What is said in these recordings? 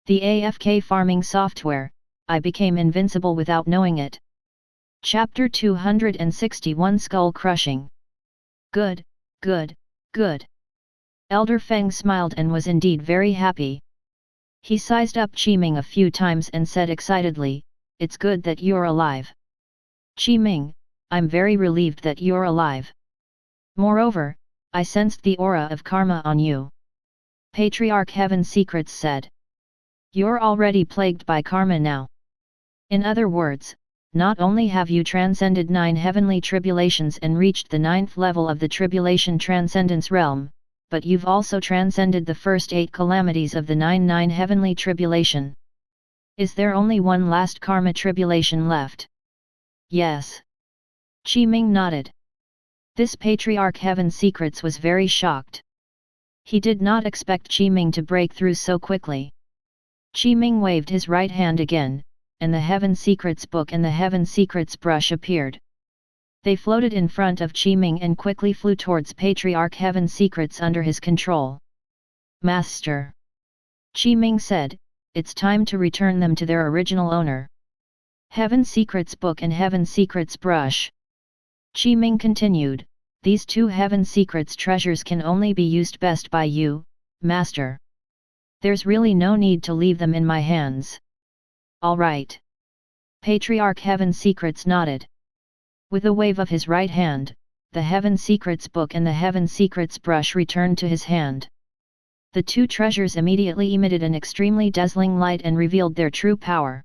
The AFK farming software, I became invincible without knowing it. Chapter 261 Skull Crushing. Good, good, good. Elder Feng smiled and was indeed very happy. He sized up Qi-Ming a few times and said excitedly, "It's good that you're alive. Qi-Ming, I'm very relieved that you're alive. Moreover, I sensed the aura of karma on you." Patriarch Heaven Secrets said. "You're already plagued by karma now. In other words, not only have you transcended 9 heavenly tribulations and reached the 9th level of the tribulation transcendence realm, but you've also transcended the first 8 calamities of the 9 heavenly tribulation. Is there only one last karma tribulation left?" "Yes." Qi-Ming nodded. This Patriarch Heaven Secrets was very shocked. He did not expect Qi-Ming to break through so quickly. Qi-Ming waved his right hand again, and the Heaven Secrets book and the Heaven Secrets brush appeared. They floated in front of Qi-Ming and quickly flew towards Patriarch Heaven Secrets under his control. "Master," Qi-Ming said, "it's time to return them to their original owner." Heaven Secrets book and Heaven Secrets brush. Qi-Ming continued, "These 2 Heaven Secrets treasures can only be used best by you, Master. There's really no need to leave them in my hands." "All right." Patriarch Heaven Secrets nodded. With a wave of his right hand, the Heaven Secrets book and the Heaven Secrets brush returned to his hand. The 2 treasures immediately emitted an extremely dazzling light and revealed their true power.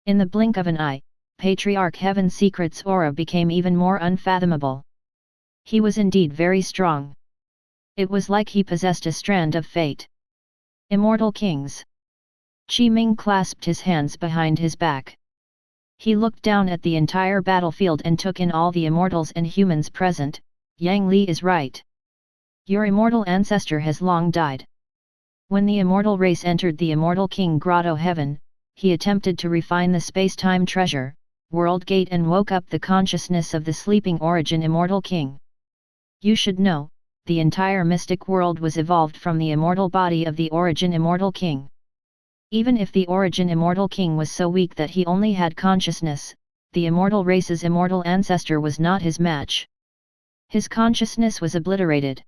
In the blink of an eye, Patriarch Heaven Secrets' aura became even more unfathomable. He was indeed very strong. It was like he possessed a strand of fate. Immortal Kings. Qi-Ming clasped his hands behind his back. He looked down at the entire battlefield and took in all the immortals and humans present. "Yang Li is right. Your immortal ancestor has long died." When the immortal race entered the Immortal King Grotto-Heaven, he attempted to refine the space-time treasure, World Gate, and woke up the consciousness of the sleeping Origin Immortal King. You should know, the entire mystic world was evolved from the immortal body of the Origin Immortal King. Even if the Origin Immortal King was so weak that he only had consciousness, the immortal race's immortal ancestor was not his match. His consciousness was obliterated.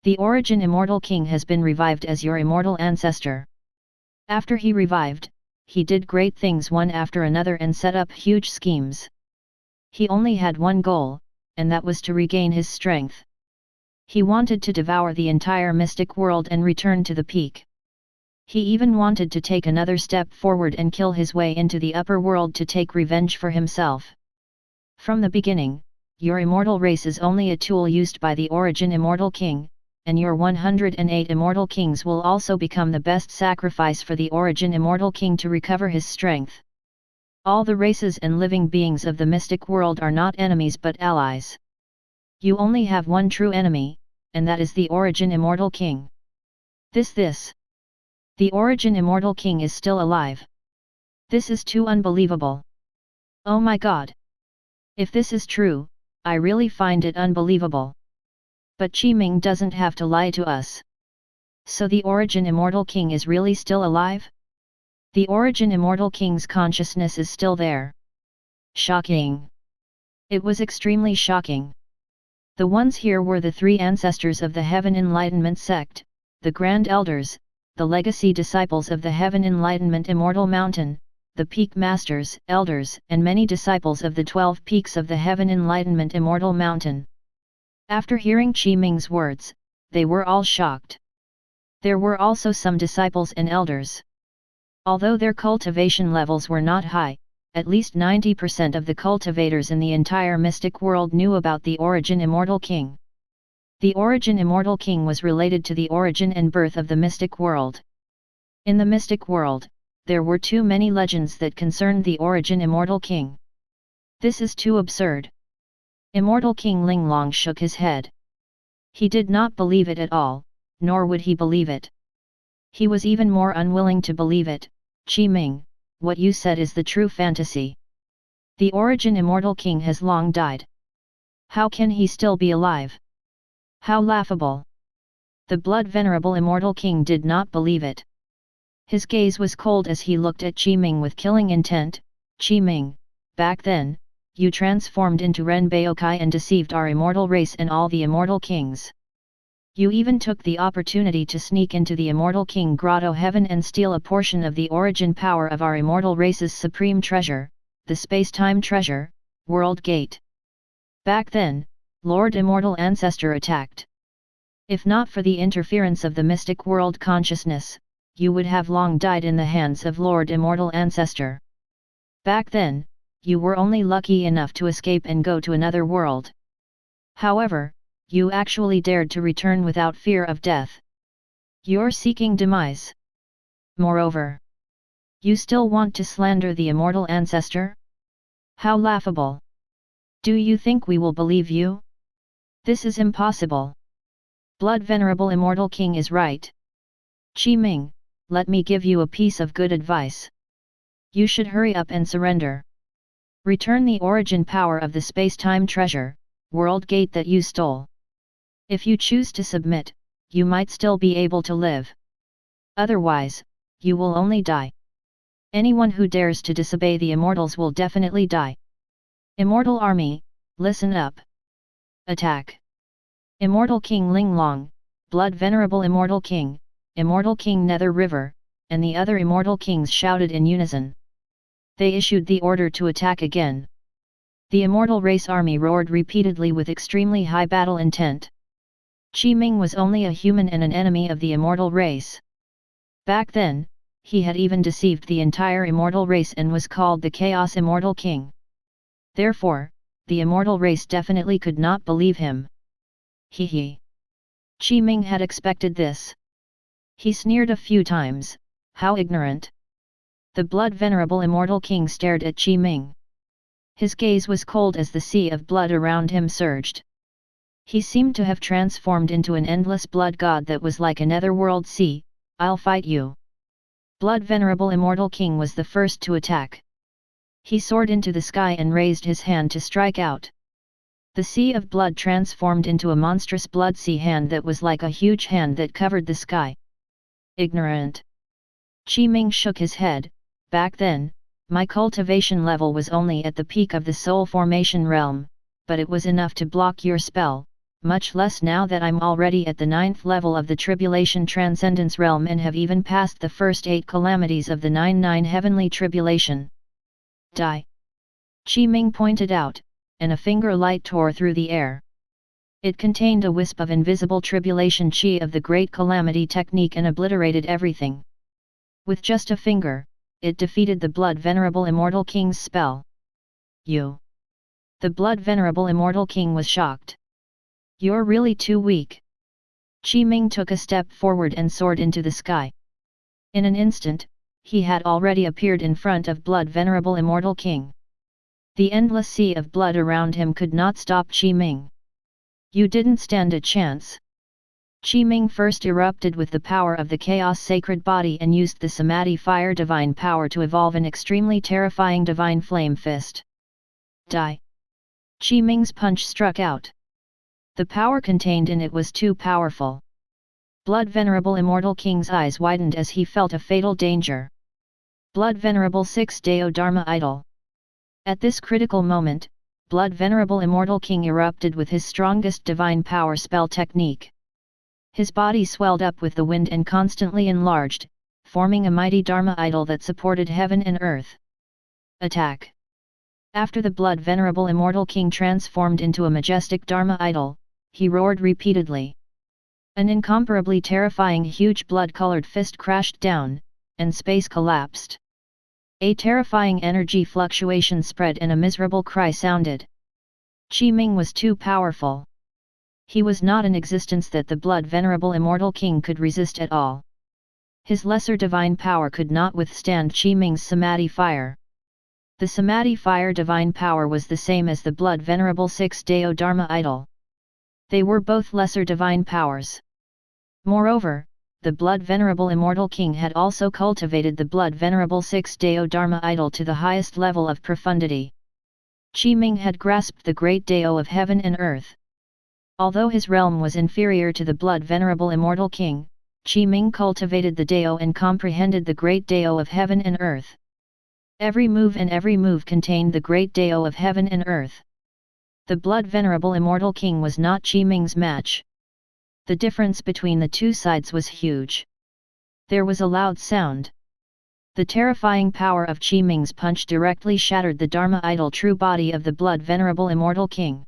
The Origin Immortal King has been revived as your immortal ancestor. After he revived, he did great things one after another and set up huge schemes. He only had one goal, and that was to regain his strength. He wanted to devour the entire mystic world and return to the peak. He even wanted to take another step forward and kill his way into the upper world to take revenge for himself. From the beginning, your immortal race is only a tool used by the Origin Immortal King, and your 108 Immortal Kings will also become the best sacrifice for the Origin Immortal King to recover his strength. All the races and living beings of the mystic world are not enemies but allies. You only have one true enemy, and that is the Origin Immortal King. This. The Origin Immortal King is still alive. This is too unbelievable. Oh my god! If this is true, I really find it unbelievable. But Qi-Ming doesn't have to lie to us. So the Origin Immortal King is really still alive? The Origin Immortal King's consciousness is still there. Shocking! It was extremely shocking. The ones here were the 3 ancestors of the Heaven Enlightenment sect, the Grand Elders, the legacy disciples of the Heaven Enlightenment Immortal Mountain, the Peak Masters, Elders, and many disciples of the 12 peaks of the Heaven Enlightenment Immortal Mountain. After hearing Qi-Ming's words, they were all shocked. There were also some disciples and elders. Although their cultivation levels were not high, at least 90% of the cultivators in the entire mystic world knew about the Origin Immortal King. The Origin Immortal King was related to the origin and birth of the mystic world. In the mystic world, there were too many legends that concerned the Origin Immortal King. This is too absurd. Immortal King Linglong shook his head. He did not believe it at all, nor would he believe it. He was even more unwilling to believe it. Qi-Ming, what you said is the true fantasy. The Origin Immortal King has long died. How can he still be alive? How laughable! The Blood Venerable Immortal King did not believe it. His gaze was cold as he looked at Qi Ming with killing intent. Qi Ming, back then, you transformed into Ren Baokai and deceived our immortal race and all the immortal kings. You even took the opportunity to sneak into the immortal king Grotto-Heaven and steal a portion of the origin power of our immortal race's supreme treasure, the space-time treasure, World Gate. Back then, Lord Immortal Ancestor attacked. If not for the interference of the mystic world consciousness, you would have long died in the hands of Lord Immortal Ancestor. Back then, you were only lucky enough to escape and go to another world. However, you actually dared to return without fear of death. You're seeking demise. Moreover, you still want to slander the Immortal Ancestor? How laughable! Do you think we will believe you? This is impossible. Blood Venerable Immortal King is right. Qi Ming, let me give you a piece of good advice. You should hurry up and surrender. Return the origin power of the space-time treasure, World Gate that you stole. If you choose to submit, you might still be able to live. Otherwise, you will only die. Anyone who dares to disobey the immortals will definitely die. Immortal Army, listen up. Attack! Immortal King Linglong, Blood Venerable Immortal King Nether River, and the other immortal kings shouted in unison. They issued the order to attack again. The immortal race army roared repeatedly with extremely high battle intent. Qi Ming was only a human and an enemy of the immortal race. Back then, he had even deceived the entire immortal race and was called the Chaos Immortal King. Therefore, the immortal race definitely could not believe him. He. Qi Ming had expected this. He sneered a few times, how ignorant. The Blood Venerable Immortal King stared at Qi Ming. His gaze was cold as the sea of blood around him surged. He seemed to have transformed into an endless blood god that was like a netherworld sea. I'll fight you. Blood Venerable Immortal King was the first to attack. He soared into the sky and raised his hand to strike out. The sea of blood transformed into a monstrous blood sea hand that was like a huge hand that covered the sky. Ignorant. Qi Ming shook his head. Back then, my cultivation level was only at the peak of the soul formation realm, but it was enough to block your spell, much less now that I'm already at the 9th level of the Tribulation Transcendence realm and have even passed the first 8 calamities of the 9 heavenly tribulation. Die! Qi Ming pointed out, and a finger light tore through the air. It contained a wisp of invisible tribulation chi of the Great Calamity technique and obliterated everything. With just a finger, it defeated the Blood Venerable Immortal King's spell. You! The Blood Venerable Immortal King was shocked. You're really too weak. Qi Ming took a step forward and soared into the sky. In an instant, he had already appeared in front of Blood Venerable Immortal King. The endless sea of blood around him could not stop Qi Ming. You didn't stand a chance. Qi Ming first erupted with the power of the Chaos Sacred Body and used the Samadhi Fire Divine Power to evolve an extremely terrifying Divine Flame Fist. Die! Qi Ming's punch struck out. The power contained in it was too powerful. Blood Venerable Immortal King's eyes widened as he felt a fatal danger. Blood Venerable 6 Deo Dharma Idol. At this critical moment, Blood Venerable Immortal King erupted with his strongest divine power spell technique. His body swelled up with the wind and constantly enlarged, forming a mighty Dharma idol that supported heaven and earth. Attack! After the Blood Venerable Immortal King transformed into a majestic Dharma idol, he roared repeatedly. An incomparably terrifying huge blood-colored fist crashed down, and space collapsed. A terrifying energy fluctuation spread and a miserable cry sounded. Qi Ming was too powerful. He was not an existence that the Blood Venerable Immortal King could resist at all. His lesser divine power could not withstand Qi Ming's Samadhi fire. The Samadhi fire divine power was the same as the Blood Venerable 6 Deo Dharma idol. They were both lesser divine powers. Moreover, the Blood Venerable Immortal King had also cultivated the Blood Venerable 6 Deo Dharma idol to the highest level of profundity. Qi Ming had grasped the great Deo of heaven and earth. Although his realm was inferior to the Blood Venerable Immortal King, Ming cultivated the Dao and comprehended the great Dao of heaven and earth. Every move contained the great Dao of heaven and earth. The Blood Venerable Immortal King was not Ming's match. The difference between the two sides was huge. There was a loud sound. The terrifying power of Ming's punch directly shattered the Dharma idol true body of the Blood Venerable Immortal King.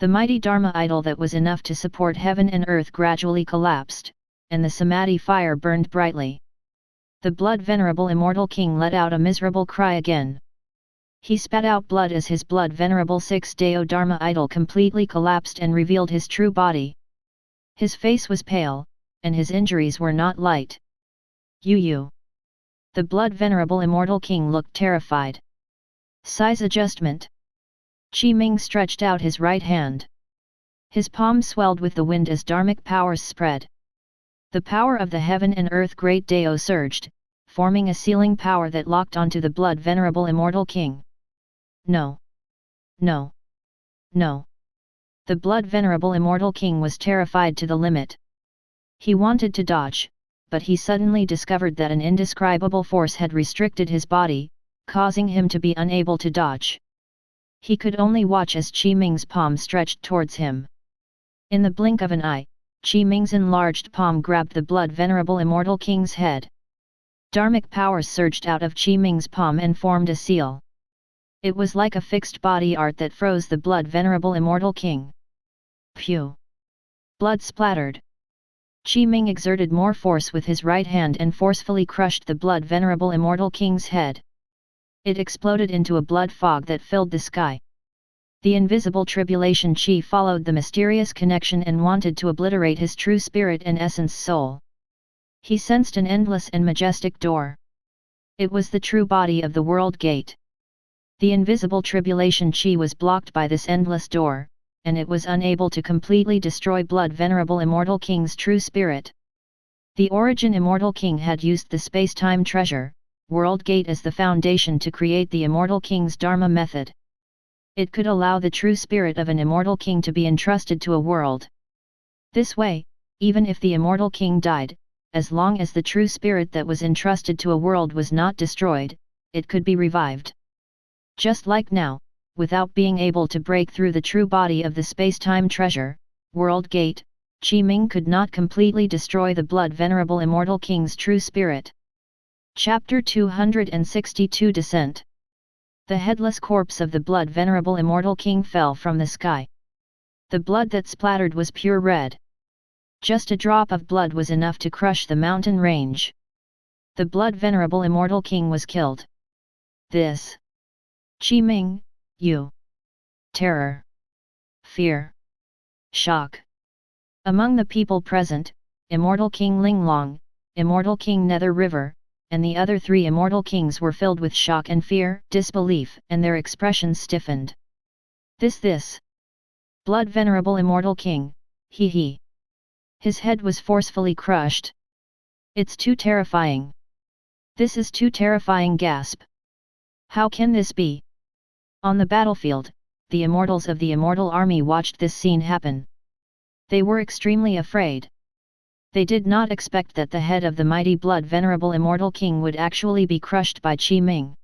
The mighty Dharma idol that was enough to support heaven and earth gradually collapsed, and the Samadhi fire burned brightly. The Blood Venerable Immortal King let out a miserable cry again. He spat out blood as his Blood Venerable 6 Dao Dharma idol completely collapsed and revealed his true body. His face was pale, and his injuries were not light. You. The Blood Venerable Immortal King looked terrified. Size adjustment. Ming stretched out his right hand. His palm swelled with the wind as dharmic powers spread. The power of the heaven and earth great Dao surged, forming a sealing power that locked onto the Blood Venerable Immortal King. No. The Blood Venerable Immortal King was terrified to the limit. He wanted to dodge, but he suddenly discovered that an indescribable force had restricted his body, causing him to be unable to dodge. He could only watch as Ming's palm stretched towards him. In the blink of an eye, Ming's enlarged palm grabbed the Blood Venerable Immortal King's head. Dharmic powers surged out of Ming's palm and formed a seal. It was like a fixed body art that froze the Blood Venerable Immortal King. Phew! Blood splattered. Ming exerted more force with his right hand and forcefully crushed the Blood Venerable Immortal King's head. It exploded into a blood fog that filled the sky. The invisible tribulation chi followed the mysterious connection and wanted to obliterate his true spirit and essence soul. He sensed an endless and majestic door. It was the true body of the world gate. The invisible tribulation chi was blocked by this endless door, and it was unable to completely destroy Blood Venerable Immortal King's true spirit. The Origin Immortal King had used the space-time treasure, World Gate as the foundation to create the Immortal King's Dharma method. It could allow the true spirit of an Immortal King to be entrusted to a world. This way, even if the Immortal King died, as long as the true spirit that was entrusted to a world was not destroyed, it could be revived. Just like now, without being able to break through the true body of the space-time treasure, World Gate, Ming could not completely destroy the Blood Venerable Immortal King's true spirit. Chapter 262 Descent. The headless corpse of the Blood Venerable Immortal King fell from the sky. The blood that splattered was pure red. Just a drop of blood was enough to crush the mountain range. The Blood Venerable Immortal King was killed. This. Ming, you. Terror. Fear. Shock. Among the people present, Immortal King Linglong, Immortal King Nether River, and the other three Immortal Kings were filled with shock and fear, disbelief, and their expressions stiffened. This. Blood Venerable Immortal King, he. His head was forcefully crushed. It's too terrifying. This is too terrifying. Gasp. How can this be? On the battlefield, the immortals of the Immortal Army watched this scene happen. They were extremely afraid. They did not expect that the head of the mighty Blood Venerable Immortal King would actually be crushed by Ming.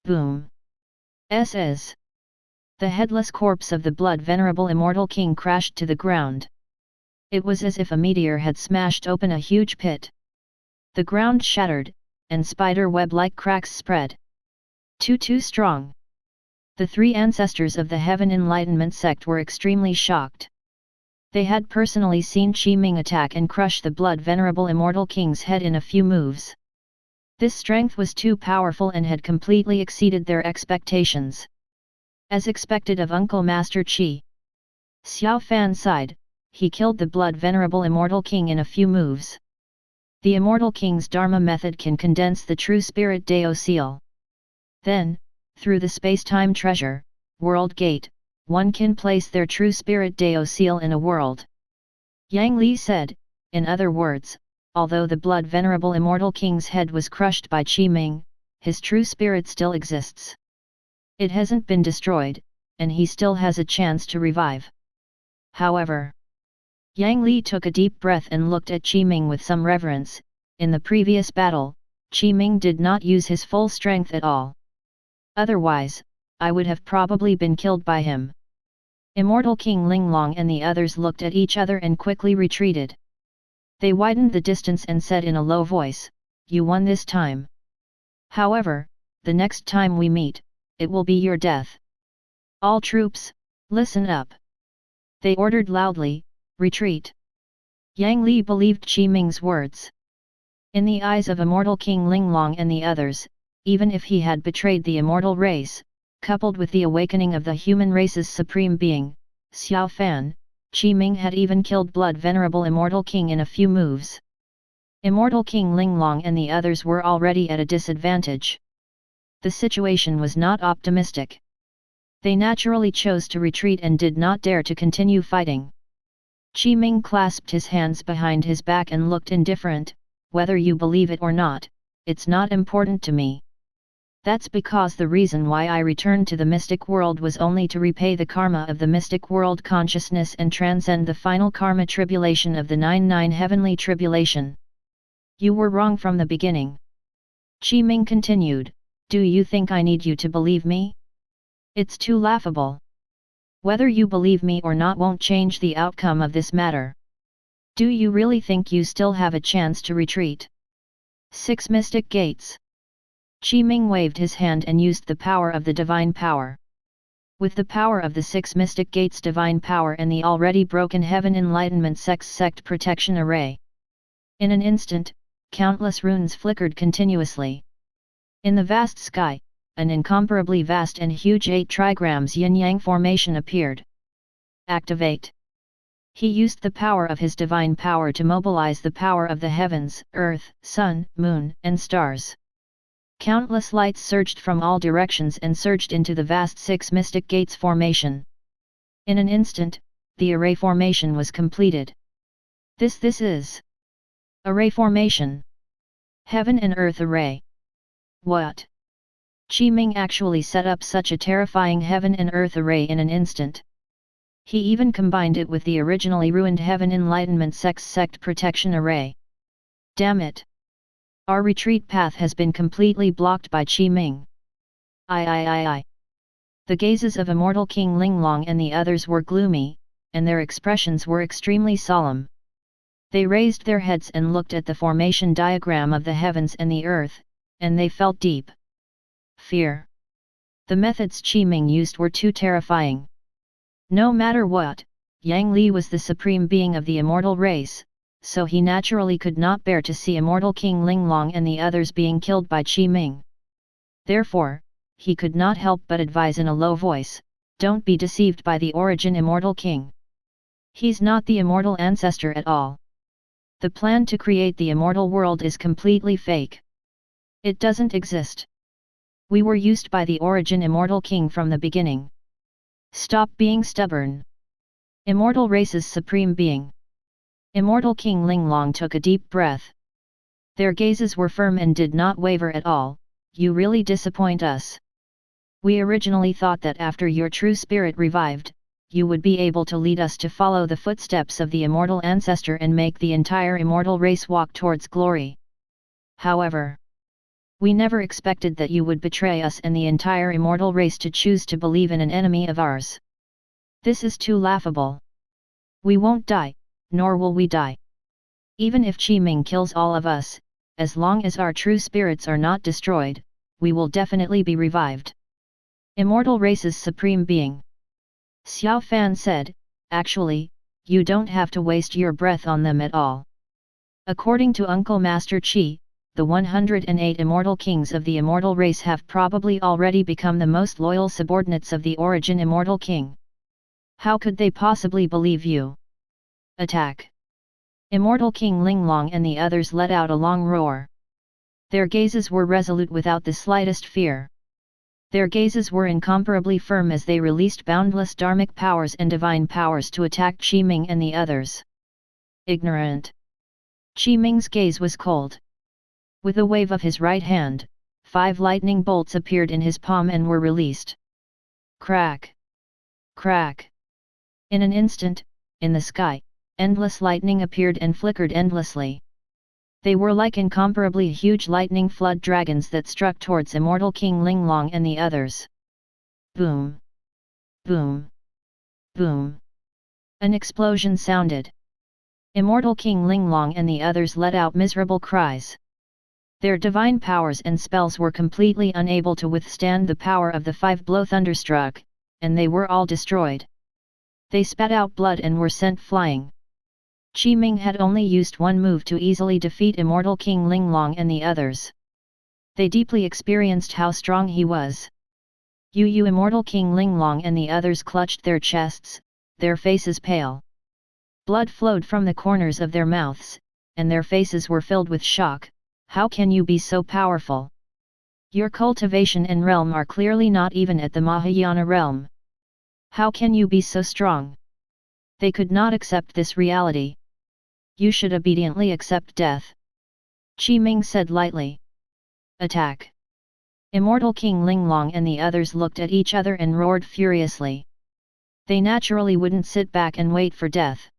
Boom. The headless corpse of the Blood Venerable Immortal King crashed to the ground. It was as if a meteor had smashed open a huge pit. The ground shattered, and spider web-like cracks spread. Too strong. The three ancestors of the Heaven Enlightenment sect were extremely shocked. They had personally seen Ming attack and crush the Blood Venerable Immortal King's head in a few moves. This strength was too powerful and had completely exceeded their expectations. As expected of Uncle Master Qi. Xiao Fan sighed, he killed the Blood Venerable Immortal King in a few moves. The Immortal King's Dharma method can condense the true spirit Dao seal. Then, through the space-time treasure, World Gate, one can place their true spirit Dao seal in a world. Yang Li said, in other words, although the Blood Venerable Immortal King's head was crushed by Ming, his true spirit still exists. It hasn't been destroyed, and he still has a chance to revive. However, Yang Li took a deep breath and looked at Qi Ming with some reverence. In the previous battle, Qi Ming did not use his full strength at all. Otherwise, I would have probably been killed by him. Immortal King Linglong and the others looked at each other and quickly retreated. They widened the distance and said in a low voice, "You won this time. However, the next time we meet, it will be your death. All troops, listen up." They ordered loudly, "Retreat." Yang Li believed Qi Ming's words. In the eyes of Immortal King Linglong and the others, even if he had betrayed the immortal race, coupled with the awakening of the human race's supreme being, Xiao Fan, Qi Ming had even killed Blood Venerable Immortal King in a few moves. Immortal King Linglong and the others were already at a disadvantage. The situation was not optimistic. They naturally chose to retreat and did not dare to continue fighting. Qi Ming clasped his hands behind his back and looked indifferent. "Whether you believe it or not, it's not important to me. That's because the reason why I returned to the mystic world was only to repay the karma of the mystic world consciousness and transcend the final karma tribulation of the 99 heavenly tribulation. You were wrong from the beginning." Qi Ming continued, "Do you think I need you to believe me? It's too laughable. Whether you believe me or not won't change the outcome of this matter. Do you really think you still have a chance to retreat? 6 Mystic Gates." Qi Ming waved his hand and used the power of the divine power. With the power of the 6 Mystic Gates divine power and the already broken Heaven Enlightenment Sect Protection Array. In an instant, countless runes flickered continuously. In the vast sky, an incomparably vast and huge 8 trigrams yin-yang formation appeared. Activate. He used the power of his divine power to mobilize the power of the heavens, earth, sun, moon, and stars. Countless lights surged from all directions and surged into the vast 6 Mystic Gates formation. In an instant, the array formation was completed. This is array formation. Heaven and Earth Array. What? Qi Ming actually set up such a terrifying Heaven and Earth Array in an instant. He even combined it with the originally ruined Heaven Enlightenment Sect Protection Array. Damn it! Our retreat path has been completely blocked by Qi Ming. I. The gazes of Immortal King Linglong and the others were gloomy, and their expressions were extremely solemn. They raised their heads and looked at the formation diagram of the heavens and the earth, and they felt deep fear. The methods Qi Ming used were too terrifying. No matter what, Yang Li was the supreme being of the immortal race, so he naturally could not bear to see Immortal King Linglong and the others being killed by Qi Ming. Therefore, he could not help but advise in a low voice, "Don't be deceived by the origin Immortal King. He's not the immortal ancestor at all. The plan to create the immortal world is completely fake. It doesn't exist. We were used by the origin Immortal King from the beginning. Stop being stubborn. Immortal race's supreme being." Immortal King Linglong took a deep breath. Their gazes were firm and did not waver at all. "You really disappoint us. We originally thought that after your true spirit revived, you would be able to lead us to follow the footsteps of the immortal ancestor and make the entire immortal race walk towards glory. However, we never expected that you would betray us and the entire immortal race to choose to believe in an enemy of ours. This is too laughable. We won't die, nor will we die. Even if Qi Ming kills all of us, as long as our true spirits are not destroyed, we will definitely be revived. Immortal race's supreme being." Xiao Fan said, "Actually, you don't have to waste your breath on them at all. According to Uncle Master Qi, the 108 immortal kings of the immortal race have probably already become the most loyal subordinates of the origin Immortal King. How could they possibly believe you? Attack!" Immortal King Linglong and the others let out a long roar. Their gazes were resolute without the slightest fear. Their gazes were incomparably firm as they released boundless dharmic powers and divine powers to attack Qi Ming and the others. Ignorant. Qi Ming's gaze was cold. With a wave of his right hand, 5 lightning bolts appeared in his palm and were released. Crack! Crack! In an instant, in the sky, endless lightning appeared and flickered endlessly. They were like incomparably huge lightning flood dragons that struck towards Immortal King Linglong and the others. Boom! Boom! Boom! An explosion sounded. Immortal King Linglong and the others let out miserable cries. Their divine powers and spells were completely unable to withstand the power of the 5-blow thunderstruck, and they were all destroyed. They spat out blood and were sent flying. Ming had only used one move to easily defeat Immortal King Linglong and the others. They deeply experienced how strong he was. Immortal King Linglong and the others clutched their chests, their faces pale. Blood flowed from the corners of their mouths, and their faces were filled with shock. How can you be so powerful? Your cultivation and realm are clearly not even at the Mahayana realm. How can you be so strong? They could not accept this reality. You should obediently accept death. Ming said lightly. Attack! Immortal King Linglong and the others looked at each other and roared furiously. They naturally wouldn't sit back and wait for death.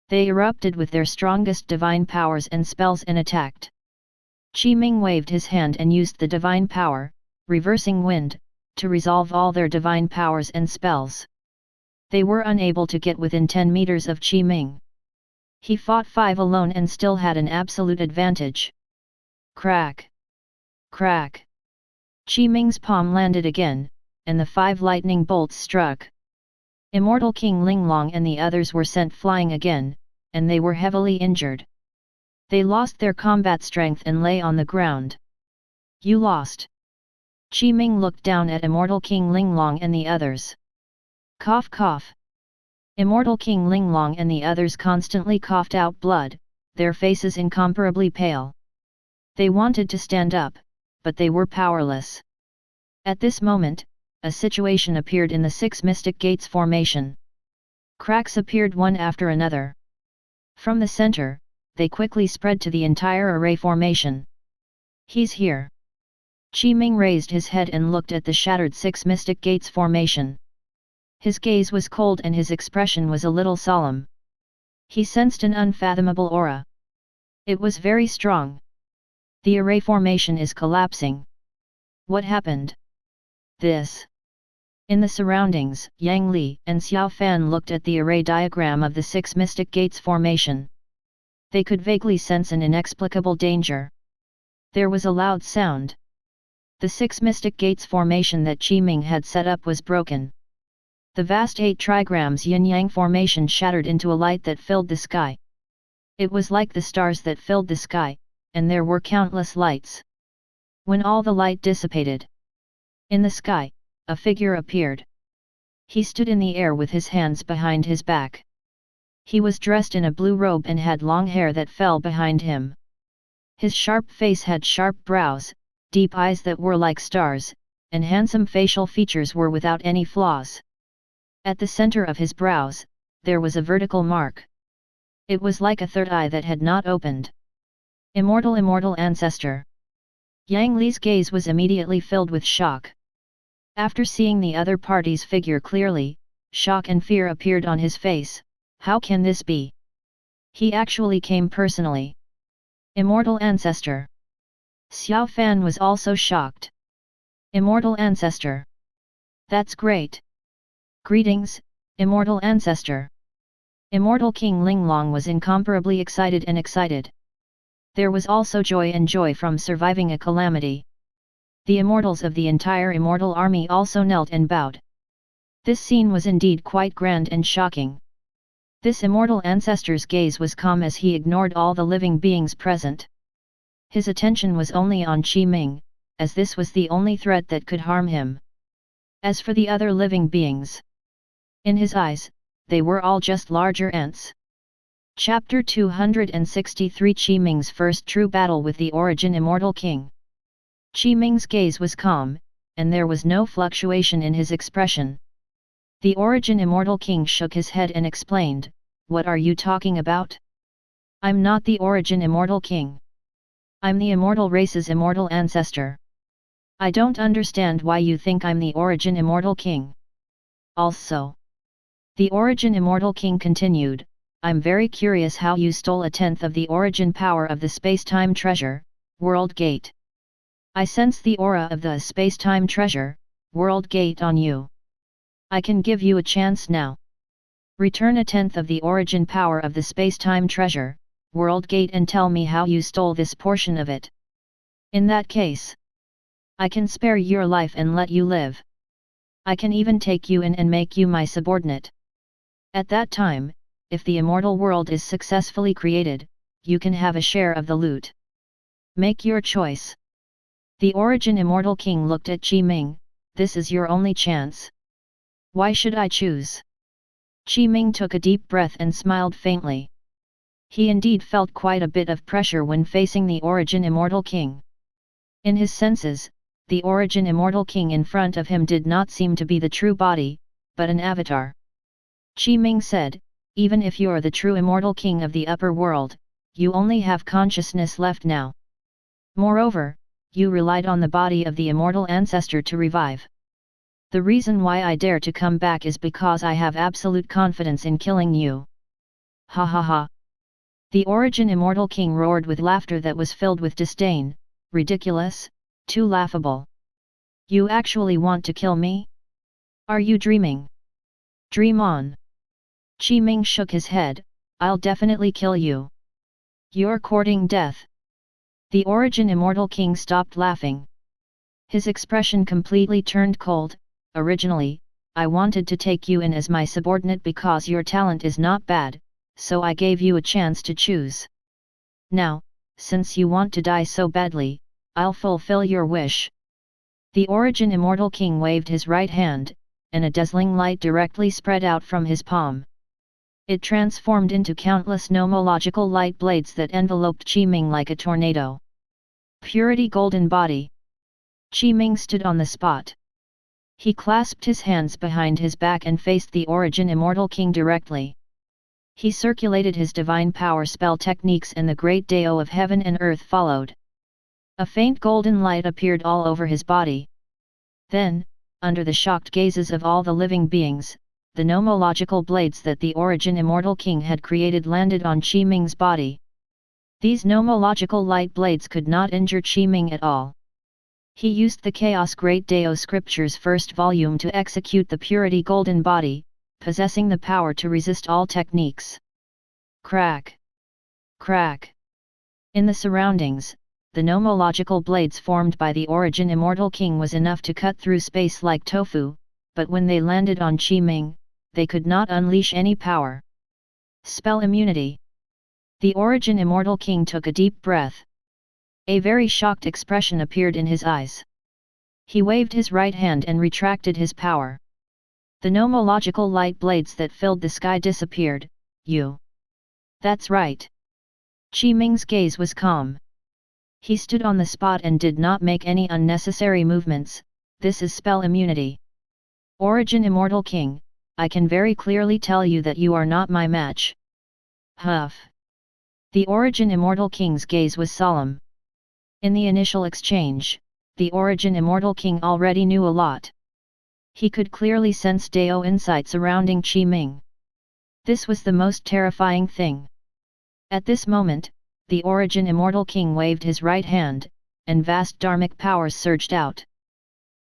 They erupted with their strongest divine powers and spells and attacked. Ming waved his hand and used the divine power, reversing wind, to resolve all their divine powers and spells. They were unable to get within 10 meters of Ming. He fought 5 alone and still had an absolute advantage. Crack! Crack! Ming's palm landed again, and the 5 lightning bolts struck. Immortal King Linglong and the others were sent flying again, and they were heavily injured. They lost their combat strength and lay on the ground. You lost. Ming looked down at Immortal King Linglong and the others. Cough cough. Immortal King Linglong and the others constantly coughed out blood, their faces incomparably pale. They wanted to stand up, but they were powerless. At this moment, a situation appeared in the 6 Mystic Gates formation. Cracks appeared one after another. From the center, they quickly spread to the entire array formation. He's here. Ming raised his head and looked at the shattered 6 Mystic Gates formation. His gaze was cold and his expression was a little solemn. He sensed an unfathomable aura. It was very strong. The array formation is collapsing. What happened? This. In the surroundings, Yang Li and Xiao Fan looked at the array diagram of the 6 Mystic Gates formation. They could vaguely sense an inexplicable danger. There was a loud sound. The 6 Mystic Gates formation that Ming had set up was broken. The vast 8 trigrams yin-yang formation shattered into a light that filled the sky. It was like the stars that filled the sky, and there were countless lights. When all the light dissipated, in the sky, a figure appeared. He stood in the air with his hands behind his back. He was dressed in a blue robe and had long hair that fell behind him. His sharp face had sharp brows, deep eyes that were like stars, and handsome facial features were without any flaws. At the center of his brows, there was a vertical mark. It was like a third eye that had not opened. Immortal ancestor. Yang Li's gaze was immediately filled with shock. After seeing the other party's figure clearly, shock and fear appeared on his face. How can this be? He actually came personally. Immortal ancestor. Xiao Fan was also shocked. Immortal ancestor. That's great. Greetings, Immortal ancestor. Immortal King Linglong was incomparably excited. There was also joy from surviving a calamity. The immortals of the entire immortal army also knelt and bowed. This scene was indeed quite grand and shocking. This immortal ancestor's gaze was calm as he ignored all the living beings present. His attention was only on Ming, as this was the only threat that could harm him. As for the other living beings, in his eyes, they were all just larger ants. Chapter 263 Ming's first true battle with the Origin Immortal King. Ming's gaze was calm, and there was no fluctuation in his expression. The Origin Immortal King shook his head and explained, "What are you talking about? I'm not the Origin Immortal King. I'm the immortal race's immortal ancestor. I don't understand why you think I'm the Origin Immortal King." Also, the Origin Immortal King continued, I'm very curious how you stole 1/10 of the origin power of the space-time treasure, World Gate. I sense the aura of the space-time treasure, World Gate on you. I can give you a chance now. Return 1/10 of the origin power of the space-time treasure, World Gate, and tell me how you stole this portion of it. In that case, I can spare your life and let you live. I can even take you in and make you my subordinate. At that time, if the immortal world is successfully created, you can have a share of the loot. Make your choice. The Origin Immortal King looked at Qi Ming. This is your only chance. Why should I choose? Qi Ming took a deep breath and smiled faintly. He indeed felt quite a bit of pressure when facing the Origin Immortal King. In his senses, the Origin Immortal King in front of him did not seem to be the true body, but an avatar. Qi Ming said, even if you're the true Immortal King of the upper world, you only have consciousness left now. Moreover, you relied on the body of the immortal ancestor to revive. The reason why I dare to come back is because I have absolute confidence in killing you. Ha ha ha. The Origin Immortal King roared with laughter that was filled with disdain. Ridiculous, too laughable. You actually want to kill me? Are you dreaming? Dream on. Qi Ming shook his head. I'll definitely kill you. You're courting death. The Origin Immortal King stopped laughing. His expression completely turned cold. Originally, I wanted to take you in as my subordinate because your talent is not bad, so I gave you a chance to choose. Now, since you want to die so badly, I'll fulfill your wish. The Origin Immortal King waved his right hand, and a dazzling light directly spread out from his palm. It transformed into countless nomological light blades that enveloped Qi Ming like a tornado. Purity Golden Body. Qi Ming stood on the spot. He clasped his hands behind his back and faced the Origin Immortal King directly. He circulated his divine power spell techniques and the great Dao of heaven and earth followed. A faint golden light appeared all over his body. Then, under the shocked gazes of all the living beings, the nomological blades that the Origin Immortal King had created landed on Qi Ming's body. These nomological light blades could not injure Qi Ming at all. He used the Chaos Great Dao Scriptures first volume to execute the Purity Golden Body, possessing the power to resist all techniques. Crack! Crack! In the surroundings, the nomological blades formed by the Origin Immortal King was enough to cut through space like tofu, but when they landed on Qi Ming, they could not unleash any power. Spell immunity. The Origin Immortal King took a deep breath. A very shocked expression appeared in his eyes. He waved his right hand and retracted his power. The nomological light blades that filled the sky disappeared. You. That's right. Qi Ming's gaze was calm. He stood on the spot and did not make any unnecessary movements. This is spell immunity. Origin Immortal King, I can very clearly tell you that you are not my match. Huff. The Origin Immortal King's gaze was solemn. In the initial exchange, the Origin Immortal King already knew a lot. He could clearly sense Dao insight surrounding Qi Ming. This was the most terrifying thing. At this moment, the Origin Immortal King waved his right hand, and vast dharmic powers surged out.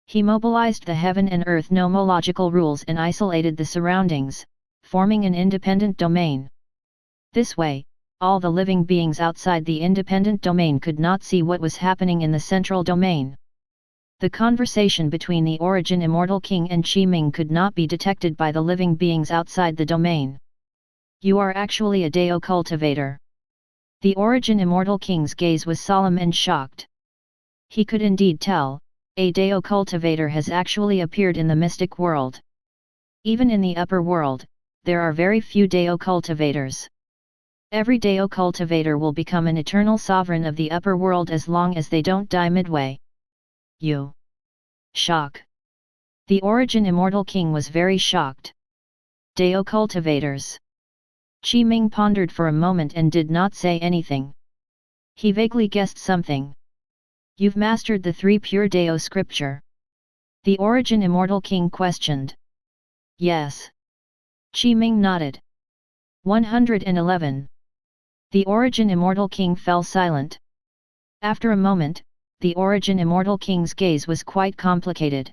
He mobilized the heaven and earth nomological rules and isolated the surroundings, forming an independent domain. This way, all the living beings outside the independent domain could not see what was happening in the central domain. The conversation between the Origin Immortal King and Qi Ming could not be detected by the living beings outside the domain. You are actually a Dao cultivator. The Origin Immortal King's gaze was solemn and shocked. He could indeed tell, a Dao cultivator has actually appeared in the mystic world. Even in the upper world, there are very few Dao cultivators. Every Dao cultivator will become an eternal sovereign of the upper world as long as they don't die midway. You. Shock. The Origin Immortal King was very shocked. Dao cultivators. Qi Ming pondered for a moment and did not say anything. He vaguely guessed something. You've mastered the 3 pure Dao scripture. The Origin Immortal King questioned. Yes. Qi Ming nodded. 111. The Origin Immortal King fell silent. After a moment, the Origin Immortal King's gaze was quite complicated.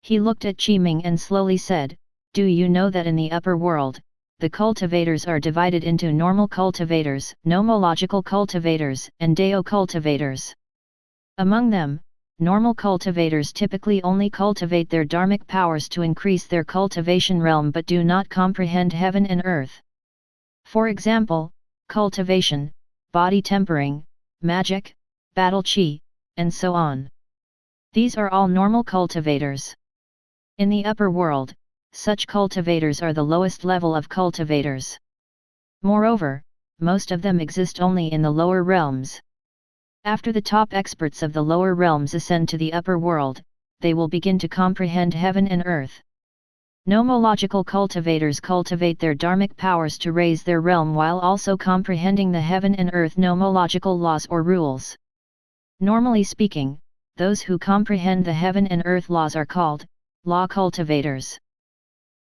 He looked at Qi Ming and slowly said, "Do you know that in the upper world, the cultivators are divided into normal cultivators, nomological cultivators, and Dao cultivators? Among them, normal cultivators typically only cultivate their dharmic powers to increase their cultivation realm but do not comprehend heaven and earth. For example, cultivation, body tempering, magic, battle chi, and so on. These are all normal cultivators. In the upper world, such cultivators are the lowest level of cultivators. Moreover, most of them exist only in the lower realms. After the top experts of the lower realms ascend to the upper world, they will begin to comprehend heaven and earth. Nomological cultivators cultivate their dharmic powers to raise their realm while also comprehending the heaven and earth nomological laws or rules. Normally speaking, those who comprehend the heaven and earth laws are called law cultivators.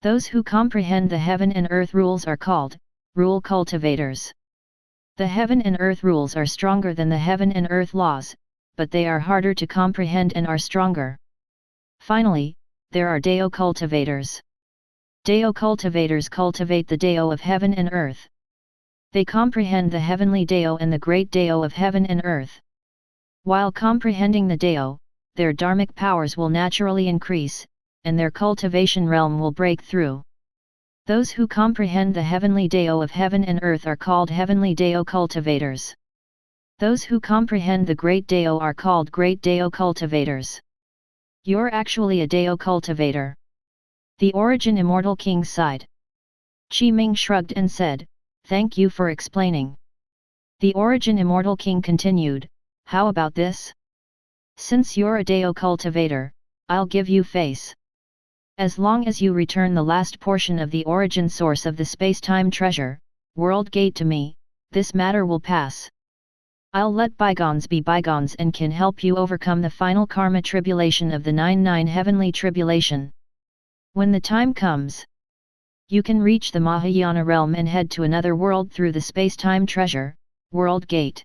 Those who comprehend the heaven and earth rules are called rule cultivators. The heaven and earth rules are stronger than the heaven and earth laws, but they are harder to comprehend and are stronger. Finally, there are Dao cultivators. Dao cultivators cultivate the Dao of heaven and earth. They comprehend the heavenly Dao and the great Dao of heaven and earth. While comprehending the Dao, their dharmic powers will naturally increase, and their cultivation realm will break through. Those who comprehend the heavenly Dao of heaven and earth are called heavenly Dao cultivators. Those who comprehend the great Dao are called great Dao cultivators. You're actually a Dao cultivator. The Origin Immortal King sighed. Qi Ming shrugged and said, "Thank you for explaining." The Origin Immortal King continued, "How about this? Since you're a Dao cultivator, I'll give you face. As long as you return the last portion of the origin source of the space-time treasure, World Gate to me, this matter will pass. I'll let bygones be bygones and can help you overcome the final karma tribulation of the 99 heavenly tribulation. When the time comes, you can reach the Mahayana realm and head to another world through the space-time treasure, World Gate.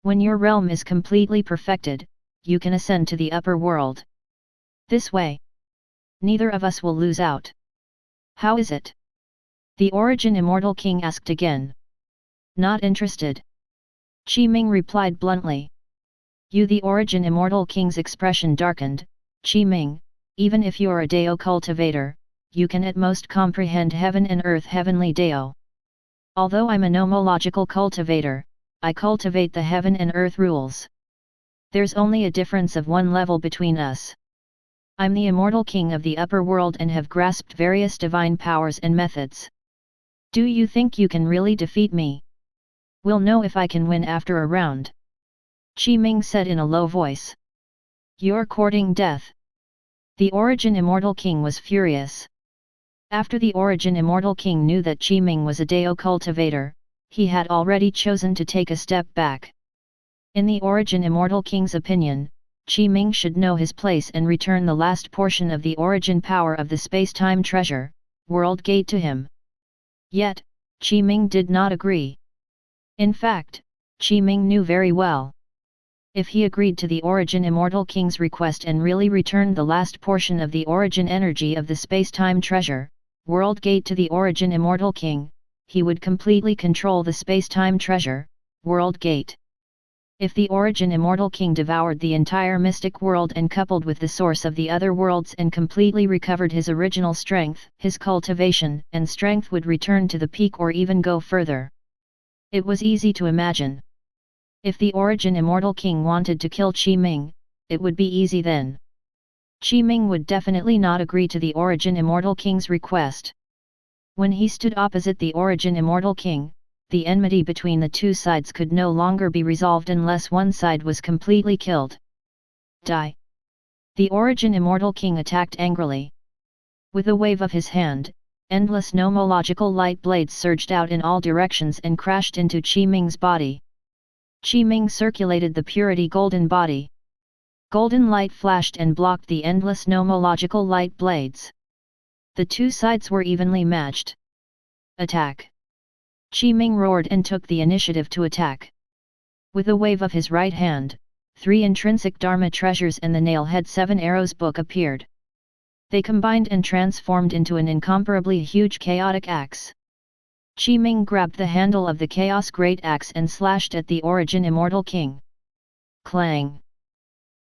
When your realm is completely perfected, you can ascend to the upper world. This way, neither of us will lose out. How is it?" The Origin Immortal King asked again. "Not interested." Qi Ming replied bluntly. The Origin Immortal King's expression darkened. "Qi Ming, even if you're a Dao cultivator, you can at most comprehend heaven and earth heavenly Dao. Although I'm a nomological cultivator, I cultivate the heaven and earth rules. There's only a difference of one level between us. I'm the Immortal King of the upper world and have grasped various divine powers and methods. Do you think you can really defeat me? We'll know if I can win after a round." Qi Ming said in a low voice. "You're courting death." The Origin Immortal King was furious. After the Origin Immortal King knew that Qi Ming was a Dao cultivator, he had already chosen to take a step back. In the Origin Immortal King's opinion, Qi Ming should know his place and return the last portion of the origin power of the space-time treasure, World Gate to him. Yet, Qi Ming did not agree. In fact, Qi Ming knew very well. If he agreed to the Origin Immortal King's request and really returned the last portion of the origin energy of the space-time treasure, World Gate to the Origin Immortal King, he would completely control the space-time treasure, World Gate. If the Origin Immortal King devoured the entire mystic world and coupled with the source of the other worlds and completely recovered his original strength, his cultivation and strength would return to the peak or even go further. It was easy to imagine. If the Origin Immortal King wanted to kill Qi Ming, it would be easy then. Qi Ming would definitely not agree to the Origin Immortal King's request. When he stood opposite the Origin Immortal King, the enmity between the two sides could no longer be resolved unless one side was completely killed. Die! The Origin Immortal King attacked angrily. With a wave of his hand, endless nomological light blades surged out in all directions and crashed into Qi Ming's body. Qi Ming circulated the purity golden body. Golden light flashed and blocked the endless nomological light blades. The two sides were evenly matched. Attack! Ming roared and took the initiative to attack. With a wave of his right hand, 3 intrinsic Dharma treasures and the Nail-Head 7 Arrows book appeared. They combined and transformed into an incomparably huge chaotic axe. Ming grabbed the handle of the Chaos Great Axe and slashed at the Origin Immortal King. Clang!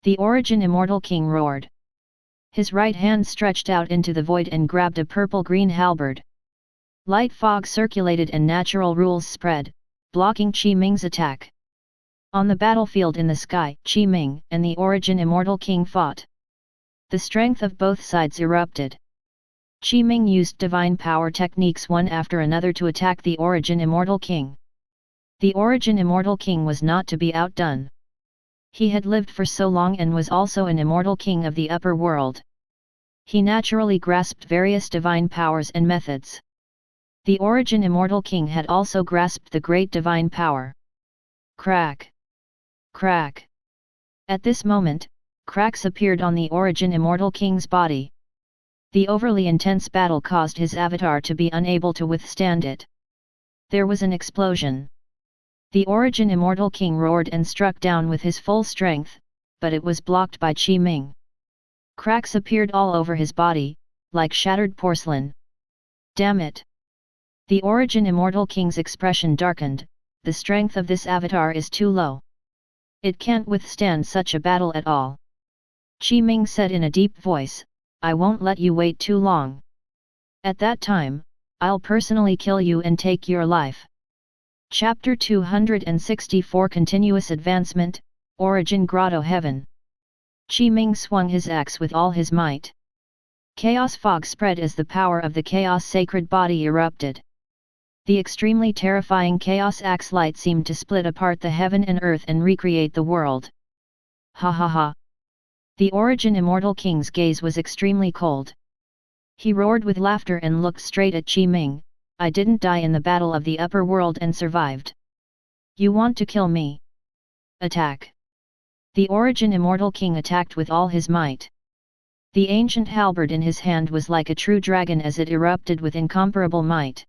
The Origin Immortal King roared. His right hand stretched out into the void and grabbed a purple-green halberd. Light fog circulated and natural rules spread, blocking Ming's attack. On the battlefield in the sky, Ming and the Origin Immortal King fought. The strength of both sides erupted. Ming used divine power techniques one after another to attack the Origin Immortal King. The Origin Immortal King was not to be outdone. He had lived for so long and was also an immortal king of the upper world. He naturally grasped various divine powers and methods. The Origin Immortal King had also grasped the great divine power. Crack! Crack! At this moment, cracks appeared on the Origin Immortal King's body. The overly intense battle caused his avatar to be unable to withstand it. There was an explosion. The Origin Immortal King roared and struck down with his full strength, but it was blocked by Ming. Cracks appeared all over his body, like shattered porcelain. Damn it! The Origin Immortal King's expression darkened. The strength of this avatar is too low. It can't withstand such a battle at all. Ming said in a deep voice, I won't let you wait too long. At that time, I'll personally kill you and take your life. Chapter 264 Continuous Advancement, Origin Grotto-Heaven. Ming swung his axe with all his might. Chaos fog spread as the power of the Chaos Sacred Body erupted. The extremely terrifying Chaos Axe light seemed to split apart the heaven and earth and recreate the world. Ha ha ha! The Origin Immortal King's gaze was extremely cold. He roared with laughter and looked straight at Ming. I didn't die in the battle of the upper world and survived. You want to kill me? Attack! The Origin Immortal King attacked with all his might. The ancient halberd in his hand was like a true dragon as it erupted with incomparable might.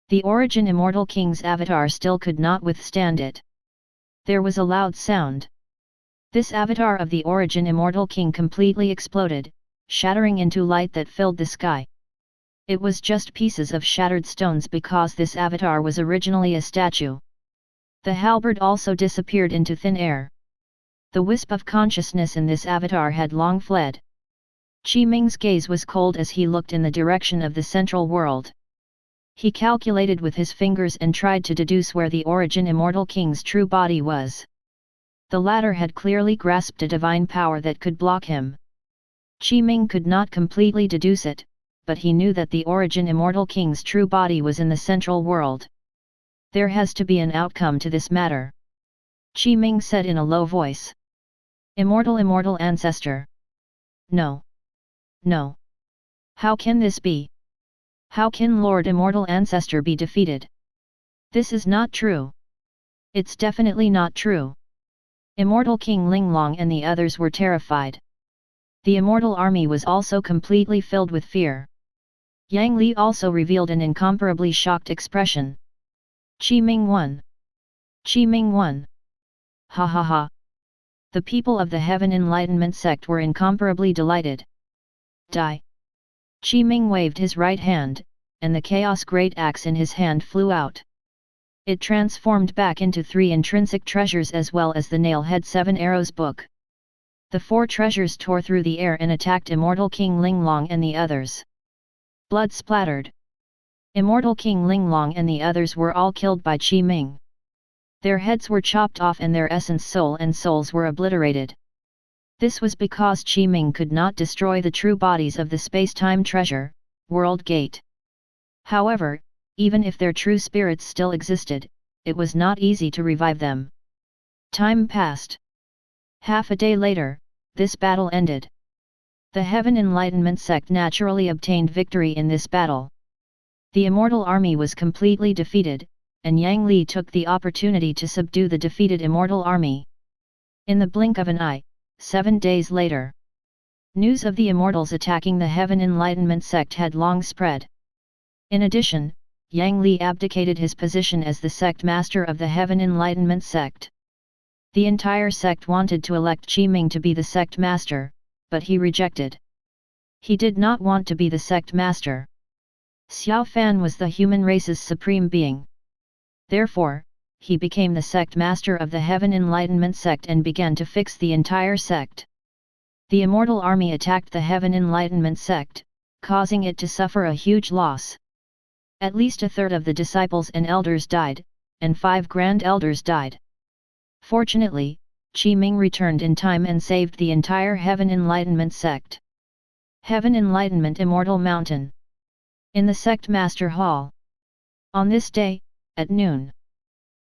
The Origin Immortal King's avatar still could not withstand it. There was a loud sound. This avatar of the Origin Immortal King completely exploded, shattering into light that filled the sky. It was just pieces of shattered stones because this avatar was originally a statue. The halberd also disappeared into thin air. The wisp of consciousness in this avatar had long fled. Ming's gaze was cold as he looked in the direction of the central world. He calculated with his fingers and tried to deduce where the Origin Immortal King's true body was. The latter had clearly grasped a divine power that could block him. Ming could not completely deduce it, but he knew that the Origin Immortal King's true body was in the central world. There has to be an outcome to this matter. Ming said in a low voice. Immortal ancestor. No. No. How can this be? How can Lord Immortal Ancestor be defeated? This is not true. It's definitely not true. Immortal King Linglong and the others were terrified. The Immortal army was also completely filled with fear. Yang Li also revealed an incomparably shocked expression. Ming won. Ming won. Ha ha ha. The people of the Heaven Enlightenment sect were incomparably delighted. Die. Ming waved his right hand, and the Chaos Great Axe in his hand flew out. It transformed back into 3 intrinsic treasures as well as the Nail-Head 7 Arrows book. The 4 treasures tore through the air and attacked Immortal King Linglong and the others. Blood splattered. Immortal King Linglong and the others were all killed by Ming. Their heads were chopped off and their essence soul and souls were obliterated. This was because Ming could not destroy the true bodies of the space-time treasure, World Gate. However, even if their true spirits still existed, it was not easy to revive them. Time passed. Half a day later, this battle ended. The Heaven Enlightenment sect naturally obtained victory in this battle. The Immortal army was completely defeated, and Yang Li took the opportunity to subdue the defeated Immortal army. In the blink of an eye, 7 days later, news of the Immortals attacking the Heaven Enlightenment sect had long spread. In addition, Yang Li abdicated his position as the sect master of the Heaven Enlightenment sect. The entire sect wanted to elect Qi Ming to be the sect master, but he rejected. He did not want to be the sect master. Xiao Fan was the human race's supreme being. Therefore, he became the sect master of the Heaven Enlightenment sect and began to fix the entire sect. The Immortal army attacked the Heaven Enlightenment sect, causing it to suffer a huge loss. At least a third of the disciples and elders died, and 5 grand elders died. Fortunately, Qi Ming returned in time and saved the entire Heaven Enlightenment sect. Heaven Enlightenment Immortal Mountain. In the Sect Master Hall. On this day, at noon,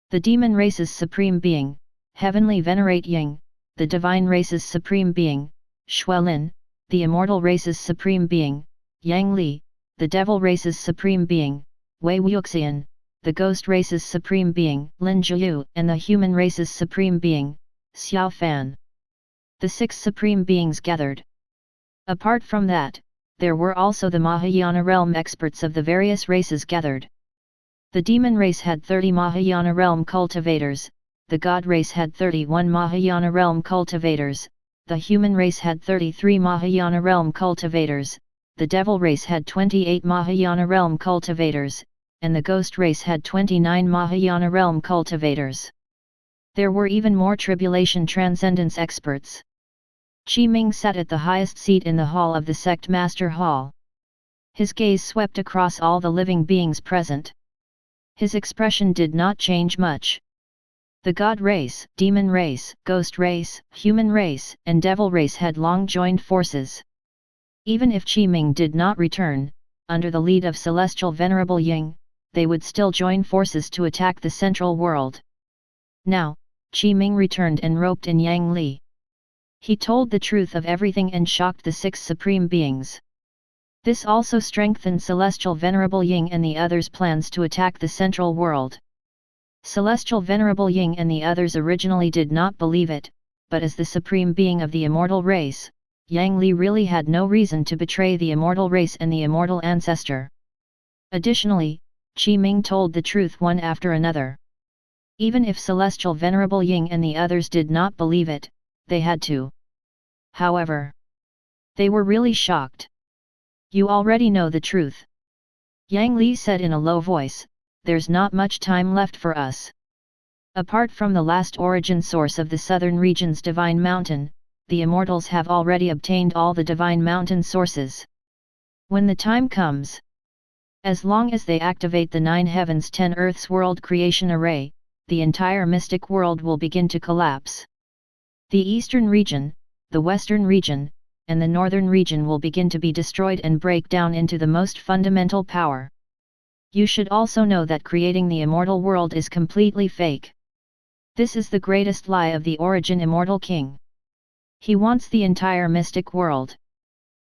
the demon race's supreme being, Heavenly Venerate Ying, the divine race's supreme being, Xuelin, the immortal race's supreme being, Yang Li, the devil race's supreme being, Wei Wuxian, the ghost race's supreme being, Lin Jiu, and the human race's supreme being, Xiao Fan. The 6 supreme beings gathered. Apart from that, there were also the Mahayana realm experts of the various races gathered. The demon race had 30 Mahayana realm cultivators, the god race had 31 Mahayana realm cultivators, the human race had 33 Mahayana realm cultivators, the devil race had 28 Mahayana realm cultivators, and the ghost race had 29 Mahayana realm cultivators. There were even more tribulation transcendence experts. Qi Ming sat at the highest seat in the hall of the Sect Master Hall. His gaze swept across all the living beings present. His expression did not change much. The god race, demon race, ghost race, human race, and devil race had long joined forces. Even if Qi Ming did not return, under the lead of Celestial Venerable Ying, they would still join forces to attack the central world. Now, Qi Ming returned and roped in Yang Li. He told the truth of everything and shocked the 6 supreme beings. This also strengthened Celestial Venerable Ying and the others' plans to attack the central world. Celestial Venerable Ying and the others originally did not believe it, but as the supreme being of the immortal race, Yang Li really had no reason to betray the immortal race and the immortal ancestor. Additionally, Qi Ming told the truth one after another. Even if Celestial Venerable Ying and the others did not believe it, they had to. However, they were really shocked. You already know the truth. Yang Li said in a low voice, there's not much time left for us. Apart from the last origin source of the southern region's divine mountain, the immortals have already obtained all the divine mountain sources. When the time comes, as long as they activate the 9 heavens 10 earths world creation array, the entire mystic world will begin to collapse. The eastern region, the western region, and the northern region will begin to be destroyed and break down into the most fundamental power. You should also know that creating the immortal world is completely fake. This is the greatest lie of the origin immortal king. He wants the entire mystic world.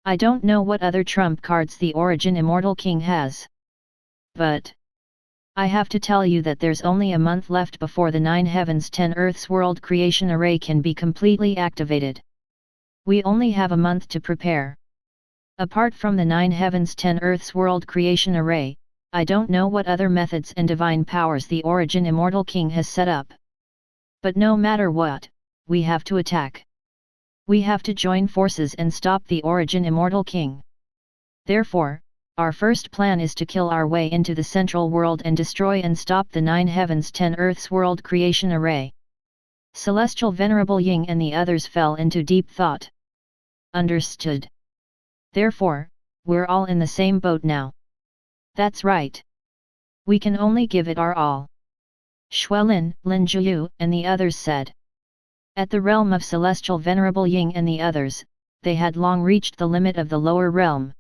I don't know what other trump cards the origin immortal king has. But I have to tell you that there's only a month left before the 9 heavens 10 earths world creation array can be completely activated. We only have a month to prepare. Apart from the 9 heavens 10 earths world creation array, I don't know what other methods and divine powers the origin immortal king has set up. But no matter what, we have to attack. We have to join forces and stop the origin immortal king. Therefore, our first plan is to kill our way into the central world and destroy and stop the 9 heavens 10 earths world creation array. Celestial Venerable Ying and the others fell into deep thought. Understood. Therefore, we're all in the same boat now. That's right. We can only give it our all. Xuelin, Lin Jiu, and the others said. At the realm of Celestial Venerable Ying and the others, they had long reached the limit of the lower realm.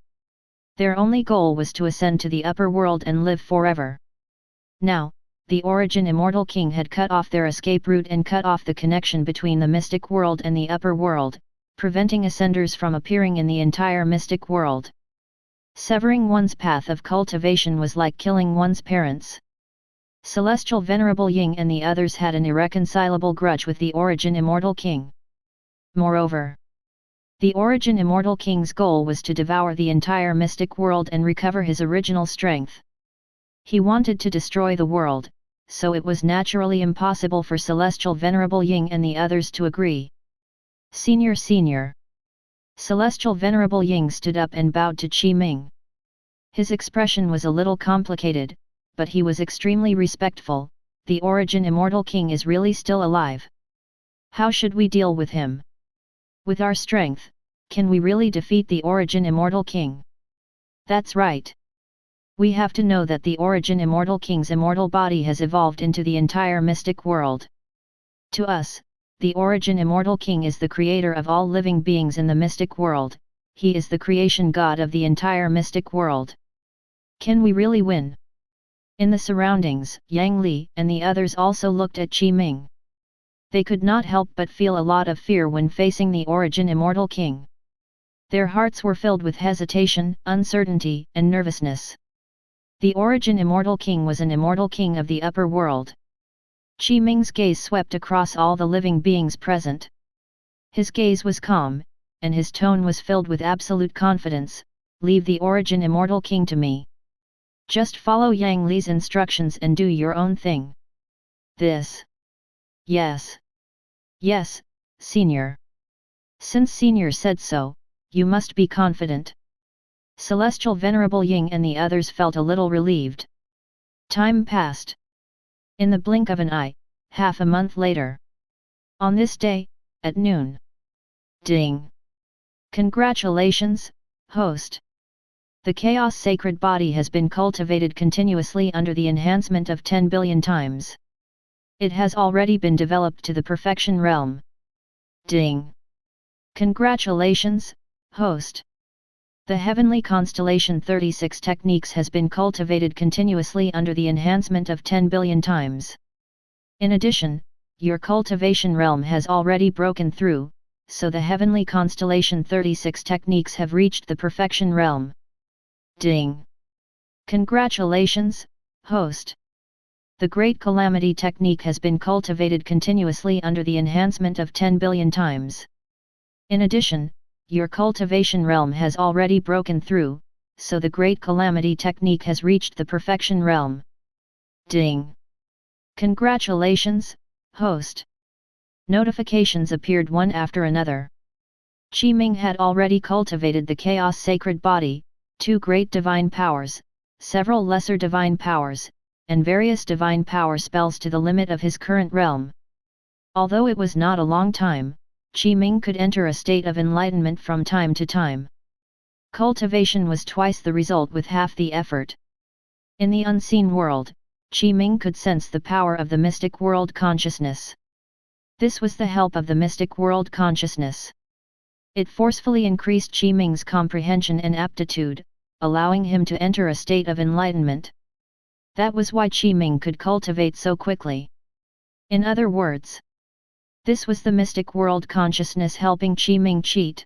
Their only goal was to ascend to the upper world and live forever. Now, the origin immortal king had cut off their escape route and cut off the connection between the mystic world and the upper world, preventing ascenders from appearing in the entire mystic world. Severing one's path of cultivation was like killing one's parents. Celestial Venerable Ying and the others had an irreconcilable grudge with the origin immortal king. Moreover, the origin immortal king's goal was to devour the entire mystic world and recover his original strength. He wanted to destroy the world, so it was naturally impossible for Celestial Venerable Ying and the others to agree. Senior. Celestial Venerable Ying stood up and bowed to Qi Ming. His expression was a little complicated, but he was extremely respectful. The Origin Immortal King is really still alive. How should we deal with him? With our strength, can we really defeat the Origin Immortal King? That's right. We have to know that the Origin Immortal King's immortal body has evolved into the entire mystic world. To us, the Origin Immortal King is the creator of all living beings in the mystic world. He is the creation god of the entire mystic world. Can we really win? In the surroundings, Yang Li and the others also looked at Qi Ming. They could not help but feel a lot of fear when facing the Origin Immortal King. Their hearts were filled with hesitation, uncertainty, and nervousness. The Origin Immortal King was an immortal king of the upper world. Qi Ming's gaze swept across all the living beings present. His gaze was calm, and his tone was filled with absolute confidence. Leave the Origin Immortal King to me. Just follow Yang Li's instructions and do your own thing. This. Yes. Yes, Senior. Since Senior said so, you must be confident. Celestial Venerable Ying and the others felt a little relieved. Time passed. In the blink of an eye, half a month later. On this day, at noon. Ding! Congratulations, host! The Chaos Sacred Body has been cultivated continuously under the enhancement of 10 billion times. It has already been developed to the perfection realm. Ding! Congratulations, host! The Heavenly Constellation 36 Techniques has been cultivated continuously under the enhancement of 10 billion times. In addition, your cultivation realm has already broken through, so the Heavenly Constellation 36 Techniques have reached the perfection realm. Ding! Congratulations, host! The Great Calamity Technique has been cultivated continuously under the enhancement of 10 billion times. In addition, your cultivation realm has already broken through, so the Great Calamity Technique has reached the perfection realm. Ding! Congratulations, host! Notifications appeared one after another. Qi Ming had already cultivated the Chaos Sacred Body, 2 great divine powers, several lesser divine powers, and various divine power spells to the limit of his current realm. Although it was not a long time, Qi Ming could enter a state of enlightenment from time to time. Cultivation was twice the result with half the effort. In the unseen world, Qi Ming could sense the power of the mystic world consciousness. This was the help of the mystic world consciousness. It forcefully increased Qi Ming's comprehension and aptitude, allowing him to enter a state of enlightenment. That was why Qi Ming could cultivate so quickly. In other words, this was the mystic world consciousness helping Qi Ming cheat.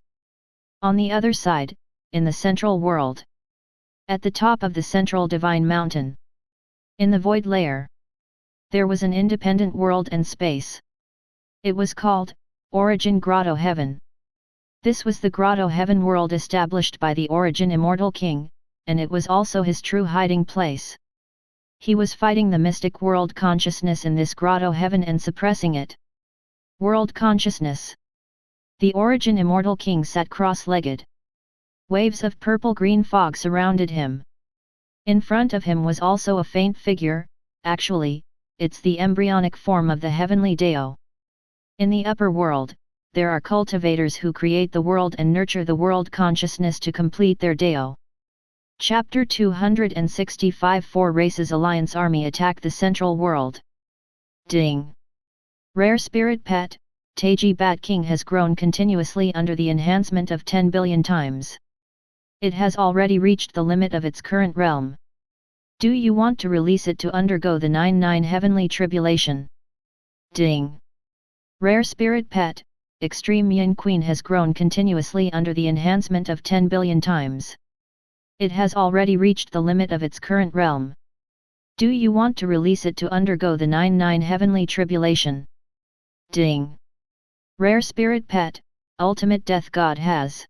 On the other side, in the central world. At the top of the central divine mountain. In the void layer. There was an independent world and space. It was called, Origin Grotto-Heaven. This was the Grotto-Heaven world established by the Origin Immortal King, and it was also his true hiding place. He was fighting the mystic world consciousness in this Grotto-Heaven and suppressing it. World consciousness. The Origin Immortal King sat cross-legged. Waves of purple-green fog surrounded him. In front of him was also a faint figure. Actually, it's the embryonic form of the heavenly Dao. In the upper world, there are cultivators who create the world and nurture the world consciousness to complete their Dao. Chapter 265 4 Races Alliance Army attack the central world. Ding! Rare Spirit Pet, Taiji Bat King has grown continuously under the enhancement of 10 billion times. It has already reached the limit of its current realm. Do you want to release it to undergo the 9-9 heavenly tribulation? Ding! Rare Spirit Pet, Extreme Yin Queen has grown continuously under the enhancement of 10 billion times. It has already reached the limit of its current realm. Do you want to release it to undergo the 9-9 heavenly tribulation? Ding! Rare Spirit Pet, Ultimate Death God has.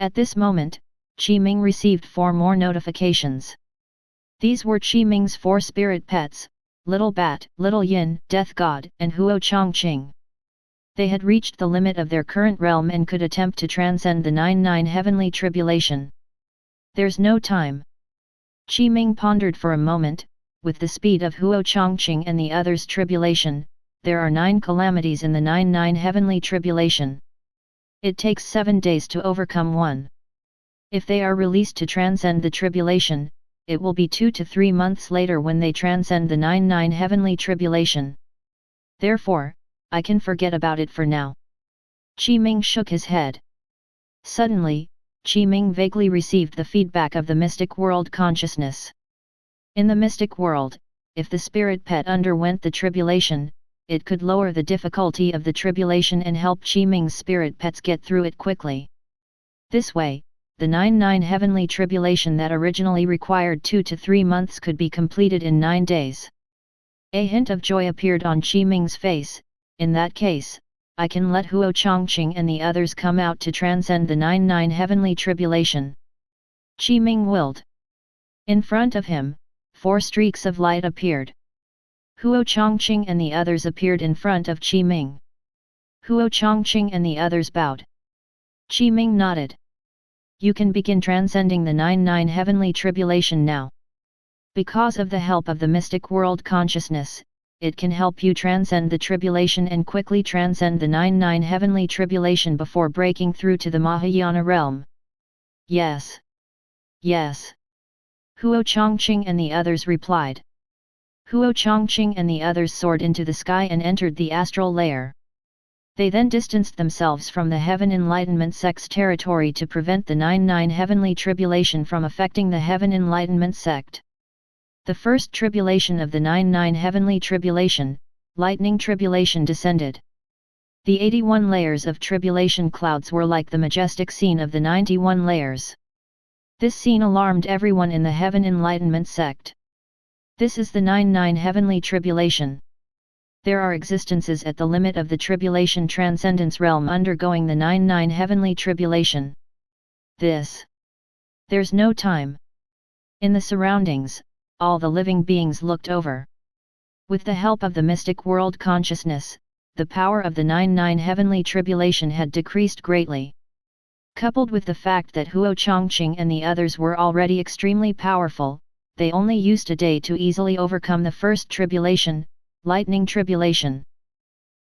At this moment, Qi Ming received 4 more notifications. These were Qi Ming's 4 spirit pets, Little Bat, Little Yin, Death God, and Huo Chongqing. They had reached the limit of their current realm and could attempt to transcend the 99 heavenly tribulation. There's no time. Qi Ming pondered for a moment. With the speed of Huo Chongqing and the others' tribulation, there are 9 calamities in the 99 heavenly tribulation. It takes 7 days to overcome one. If they are released to transcend the tribulation, it will be 2 to 3 months later when they transcend the 99 heavenly tribulation. Therefore, I can forget about it for now. Qi Ming shook his head. Suddenly, Qi Ming vaguely received the feedback of the mystic world consciousness. In the mystic world, if the spirit pet underwent the tribulation, it could lower the difficulty of the tribulation and help Qi Ming's spirit pets get through it quickly. This way, the 99 heavenly tribulation that originally required 2 to 3 months could be completed in 9 days. A hint of joy appeared on Qi Ming's face. In that case, I can let Huo Chongqing and the others come out to transcend the 99 heavenly tribulation. Qi Ming willed. In front of him, 4 streaks of light appeared. Huo Chongqing and the others appeared in front of Qi Ming. Huo Chongqing and the others bowed. Qi Ming nodded. You can begin transcending the 99 heavenly tribulation now. Because of the help of the mystic world consciousness, it can help you transcend the tribulation and quickly transcend the 99 heavenly tribulation before breaking through to the Mahayana realm. Yes. Yes. Huo Chongqing and the others replied. Huo Chongqing and the others soared into the sky and entered the astral layer. They then distanced themselves from the Heaven Enlightenment sect's territory to prevent the 99 heavenly tribulation from affecting the Heaven Enlightenment sect. The first tribulation of the 99 heavenly tribulation, lightning tribulation, descended. The 81 layers of tribulation clouds were like the majestic scene of the 91 layers. This scene alarmed everyone in the Heaven Enlightenment sect. This is the 99 heavenly tribulation. There are existences at the limit of the tribulation transcendence realm undergoing the 99 heavenly tribulation. There's no time. In the surroundings, all the living beings looked over. With the help of the mystic world consciousness, the power of the 99 heavenly tribulation had decreased greatly. Coupled with the fact that Huo Chongqing and the others were already extremely powerful, they only used a day to easily overcome the first tribulation, lightning tribulation.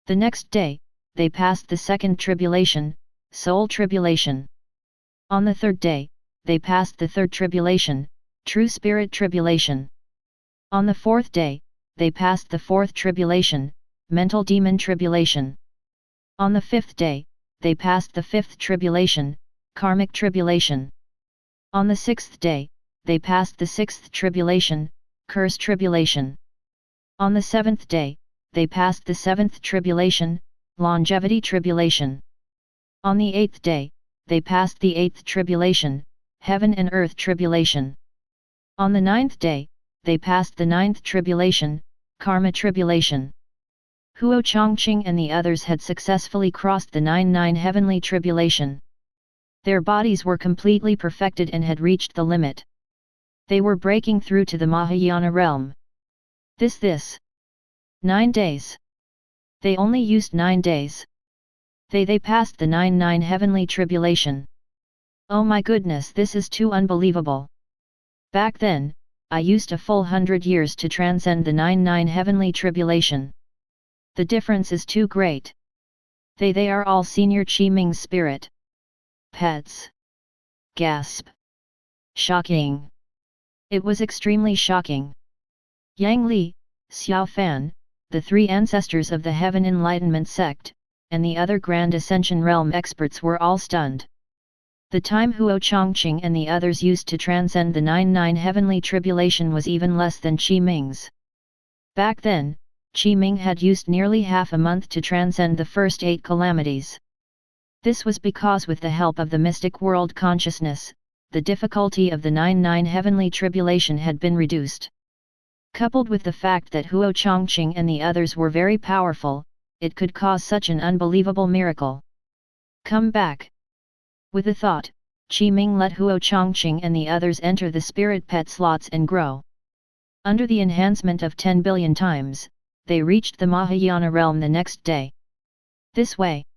The next day, they passed the second tribulation, soul tribulation. On the third day, they passed the third tribulation, true spirit tribulation. On the fourth day, they passed the fourth tribulation, mental demon tribulation. On the fifth day, they passed the fifth tribulation, karmic tribulation. On the sixth day, they passed the sixth tribulation, curse tribulation. On the seventh day, they passed the seventh tribulation, longevity tribulation. On the eighth day, they passed the eighth tribulation, heaven and earth tribulation. On the ninth day, they passed the ninth tribulation, karma tribulation. Huo Chongqing and the others had successfully crossed the 99 heavenly tribulation. Their bodies were completely perfected and had reached the limit. They were breaking through to the Mahayana realm. 9 days. They only used 9 days. They passed the 99 heavenly tribulation. Oh my goodness, this is too unbelievable. Back then, I used a full 100 years to transcend the 99 heavenly tribulation. The difference is too great. They are all senior Qi Ming's spirit pets. Gasp. Shocking. It was extremely shocking. Yang Li, Xiao Fan, the 3 ancestors of the Heaven Enlightenment sect, and the other Grand Ascension Realm experts were all stunned. The time Huo Chongqing and the others used to transcend the 99 heavenly tribulation was even less than Qi Ming's. Back then, Qi Ming had used nearly half a month to transcend the first 8 calamities. This was because with the help of the mystic world consciousness, the difficulty of the 99 heavenly tribulation had been reduced. Coupled with the fact that Huo Chongqing and the others were very powerful, it could cause such an unbelievable miracle. Come back. With a thought, Qi Ming let Huo Chongqing and the others enter the spirit pet slots and grow. Under the enhancement of 10 billion times, they reached the Mahayana realm the next day. This way,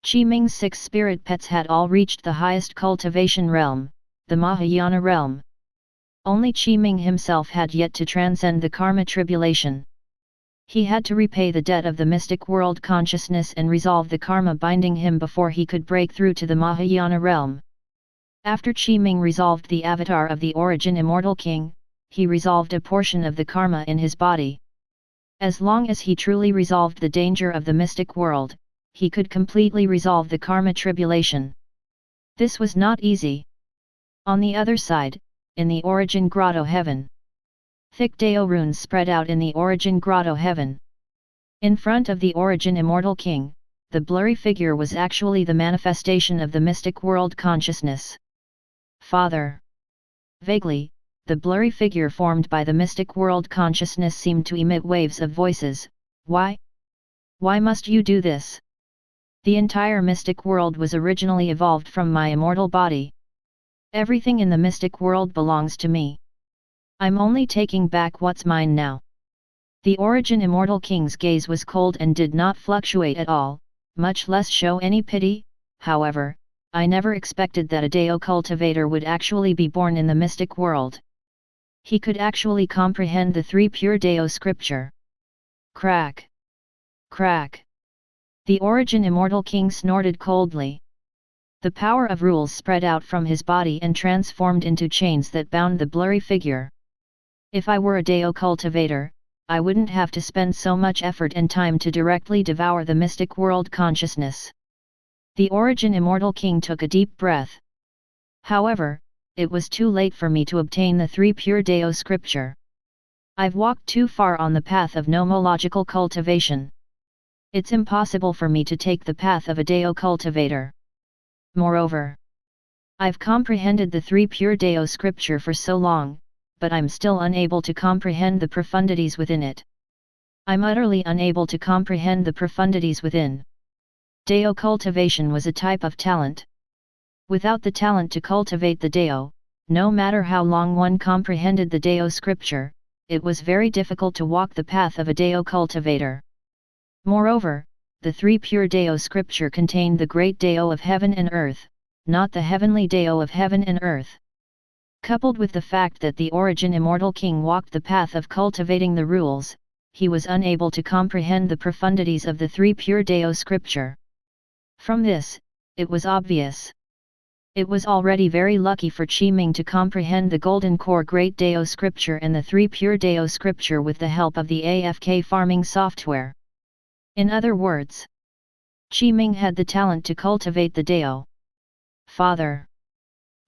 Qi Ming's 6 spirit pets had all reached the highest cultivation realm, the Mahayana realm. Only Qi Ming himself had yet to transcend the karma tribulation. He had to repay the debt of the mystic world consciousness and resolve the karma binding him before he could break through to the Mahayana realm. After Qi Ming resolved the avatar of the origin Immortal King, he resolved a portion of the karma in his body. As long as he truly resolved the danger of the mystic world, he could completely resolve the karma tribulation. This was not easy. On the other side, in the origin Grotto-Heaven, thick Dao runes spread out in the origin Grotto-Heaven. In front of the origin Immortal King, the blurry figure was actually the manifestation of the mystic world consciousness. Father. Vaguely, the blurry figure formed by the mystic world consciousness seemed to emit waves of voices. Why? Why must you do this? The entire mystic world was originally evolved from my immortal body. Everything in the mystic world belongs to me. I'm only taking back what's mine now. The origin Immortal King's gaze was cold and did not fluctuate at all, much less show any pity. However, I never expected that a Dao cultivator would actually be born in the mystic world. He could actually comprehend the 3 pure Dao scripture. Crack! Crack! The origin Immortal King snorted coldly. The power of rules spread out from his body and transformed into chains that bound the blurry figure. If I were a Dao cultivator, I wouldn't have to spend so much effort and time to directly devour the mystic world consciousness. The origin Immortal King took a deep breath. However, it was too late for me to obtain the 3 pure Dao scripture. I've walked too far on the path of nomological cultivation. It's impossible for me to take the path of a Dao cultivator. Moreover, I've comprehended the 3 pure Dao scripture for so long, but I'm still unable to comprehend the profundities within it. I'm utterly unable to comprehend the profundities within. Dao cultivation was a type of talent. Without the talent to cultivate the Dao, no matter how long one comprehended the Dao scripture, it was very difficult to walk the path of a Dao cultivator. Moreover, the 3 pure Dao scripture contained the great Dao of heaven and earth, not the heavenly Dao of heaven and earth. Coupled with the fact that the origin Immortal King walked the path of cultivating the rules, he was unable to comprehend the profundities of the 3 pure Dao scripture. From this, it was obvious. It was already very lucky for Qi Ming to comprehend the Golden Core Great Dao Scripture and the 3 Pure Dao Scripture with the help of the AFK farming software. In other words, Qi Ming had the talent to cultivate the Dao. Father.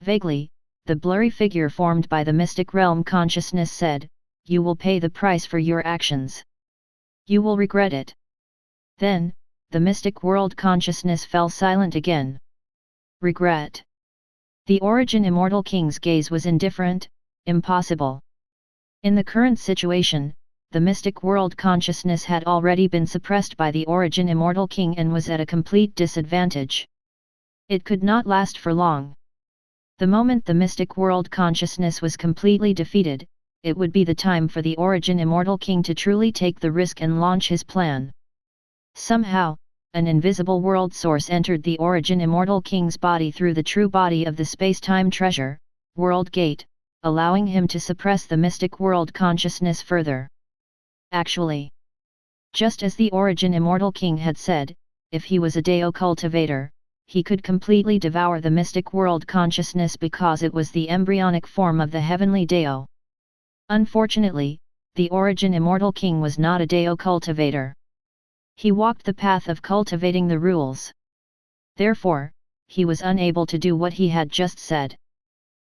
Vaguely, the blurry figure formed by the mystic realm consciousness said, "You will pay the price for your actions. You will regret it." Then, the mystic world consciousness fell silent again. Regret. The origin Immortal King's gaze was indifferent, impossible. In the current situation, the mystic world consciousness had already been suppressed by the origin Immortal King and was at a complete disadvantage. It could not last for long. The moment the mystic world consciousness was completely defeated, it would be the time for the origin Immortal King to truly take the risk and launch his plan. Somehow, an invisible world source entered the origin Immortal King's body through the true body of the space-time treasure, World Gate, allowing him to suppress the mystic world consciousness further. Actually, just as the origin Immortal King had said, if he was a Dao cultivator, he could completely devour the mystic world consciousness because it was the embryonic form of the heavenly Dao. Unfortunately, the origin Immortal King was not a Dao cultivator. He walked the path of cultivating the rules. Therefore, he was unable to do what he had just said.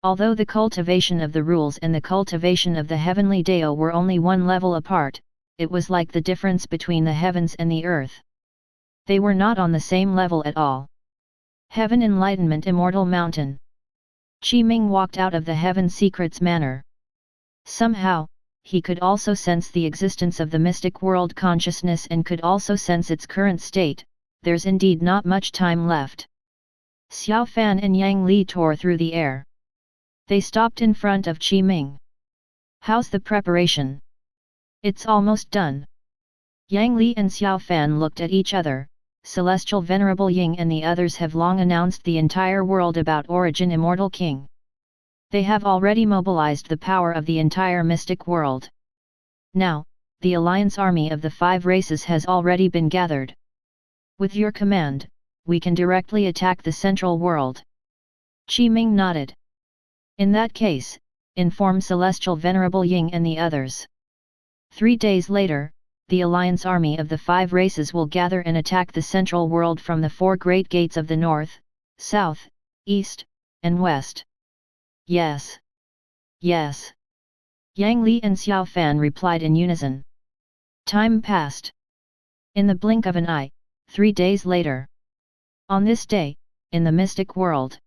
Although the cultivation of the rules and the cultivation of the heavenly Dao were only one level apart, it was like the difference between the heavens and the earth. They were not on the same level at all. Heaven Enlightenment Immortal Mountain. Qi Ming walked out of the Heaven Secrets Manor. Somehow, he could also sense the existence of the mystic world consciousness and could also sense its current state. There's indeed not much time left. Xiao Fan and Yang Li tore through the air. They stopped in front of Qi Ming. How's the preparation? It's almost done. Yang Li and Xiao Fan looked at each other. Celestial Venerable Ying and the others have long announced the entire world about Origin Immortal King. They have already mobilized the power of the entire mystic world. Now, the alliance army of the 5 races has already been gathered. With your command, we can directly attack the central world. Qi Ming nodded. In that case, inform Celestial Venerable Ying and the others. 3 days later, the alliance army of the 5 races will gather and attack the central world from the 4 great gates of the north, south, east, and west. Yes. Yes. Yang Li and Xiao Fan replied in unison. Time passed. In the blink of an eye, 3 days later. On this day, in the mystic world.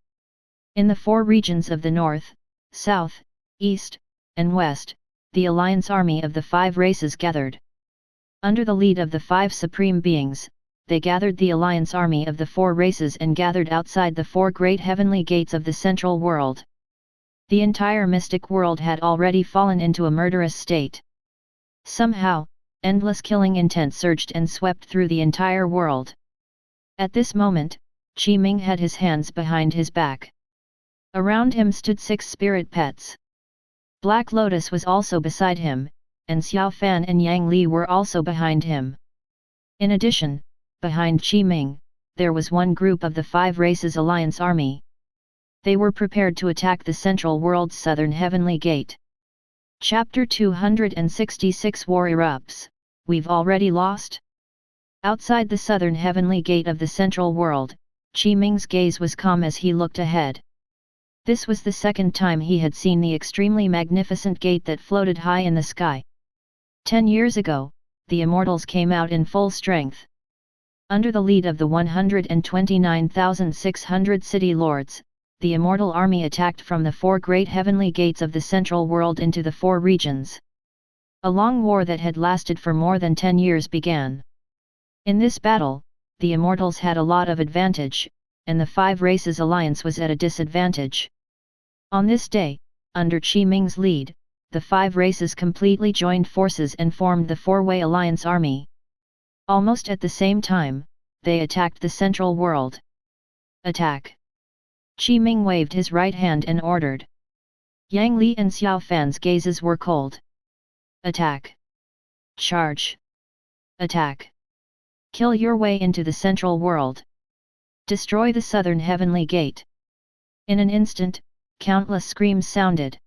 In the 4 regions of the north, south, east, and west, the alliance army of the 5 races gathered. Under the lead of the 5 supreme beings, they gathered the alliance army of the 4 races and gathered outside the 4 great heavenly gates of the central world. The entire mystic world had already fallen into a murderous state. Somehow, endless killing intent surged and swept through the entire world. At this moment, Qi Ming had his hands behind his back. Around him stood 6 spirit pets. Black Lotus was also beside him, and Xiao Fan and Yang Li were also behind him. In addition, behind Qi Ming, there was one group of the 5 races alliance army. They were prepared to attack the central world's southern heavenly gate. Chapter 266 War Erupts, We've already lost? Outside the southern heavenly gate of the central world, Qi Ming's gaze was calm as he looked ahead. This was the second time he had seen the extremely magnificent gate that floated high in the sky. 10 years ago, the Immortals came out in full strength. Under the lead of the 129,600 city lords, the Immortal army attacked from the 4 great heavenly gates of the central world into the 4 regions. A long war that had lasted for more than 10 years began. In this battle, the Immortals had a lot of advantage, and the 5 races alliance was at a disadvantage. On this day, under Qi Ming's lead, the 5 races completely joined forces and formed the 4-way alliance army. Almost at the same time, they attacked the central world. Attack! Qi Ming waved his right hand and ordered. Yang Li and Xiao Fan's gazes were cold. Attack! Charge! Attack! Kill your way into the central world. Destroy the southern heavenly gate. In an instant, countless screams sounded.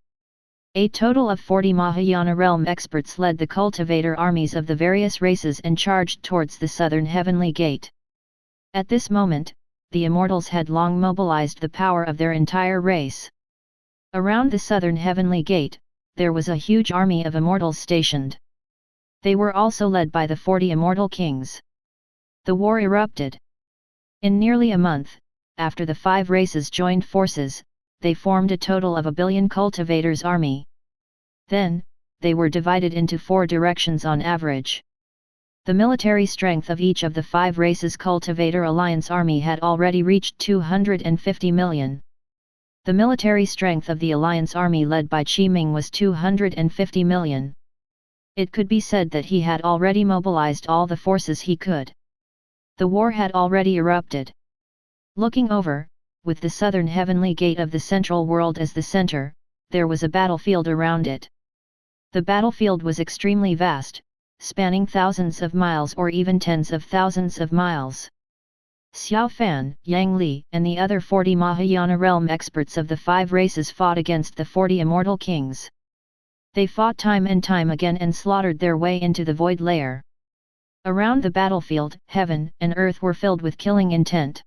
A total of 40 Mahayana realm experts led the cultivator armies of the various races and charged towards the southern heavenly gate. At this moment, the Immortals had long mobilized the power of their entire race. Around the southern heavenly gate, there was a huge army of Immortals stationed. They were also led by the 40 Immortal Kings. The war erupted. In nearly a month, after the 5 races joined forces, they formed a total of 1 billion cultivators army. Then, they were divided into 4 directions on average. The military strength of each of the 5 races cultivator alliance army had already reached 250 million. The military strength of the alliance army led by Qi Ming was 250 million. It could be said that he had already mobilized all the forces he could. The war had already erupted. Looking over, with the southern heavenly gate of the central world as the center, there was a battlefield around it. The battlefield was extremely vast, spanning thousands of miles or even tens of thousands of miles. Xiao Fan, Yang Li, and the other 40 Mahayana realm experts of the 5 races fought against the 40 immortal kings. They fought time and time again and slaughtered their way into the void layer. Around the battlefield, heaven and earth were filled with killing intent.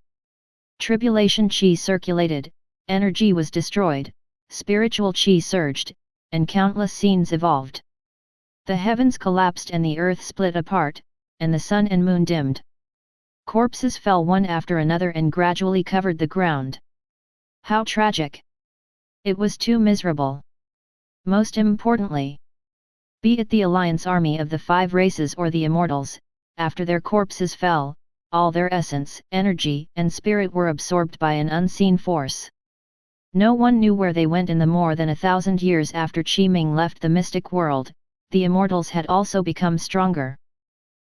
Tribulation chi circulated, energy was destroyed, spiritual chi surged, and countless scenes evolved. The heavens collapsed and the earth split apart, and the sun and moon dimmed. Corpses fell one after another and gradually covered the ground. How tragic! It was too miserable. Most importantly, be it the alliance army of the 5 races or the immortals, after their corpses fell, all their essence, energy, and spirit were absorbed by an unseen force. No one knew where they went in the more than 1,000 years after Qi Ming left the mystic world. The Immortals had also become stronger.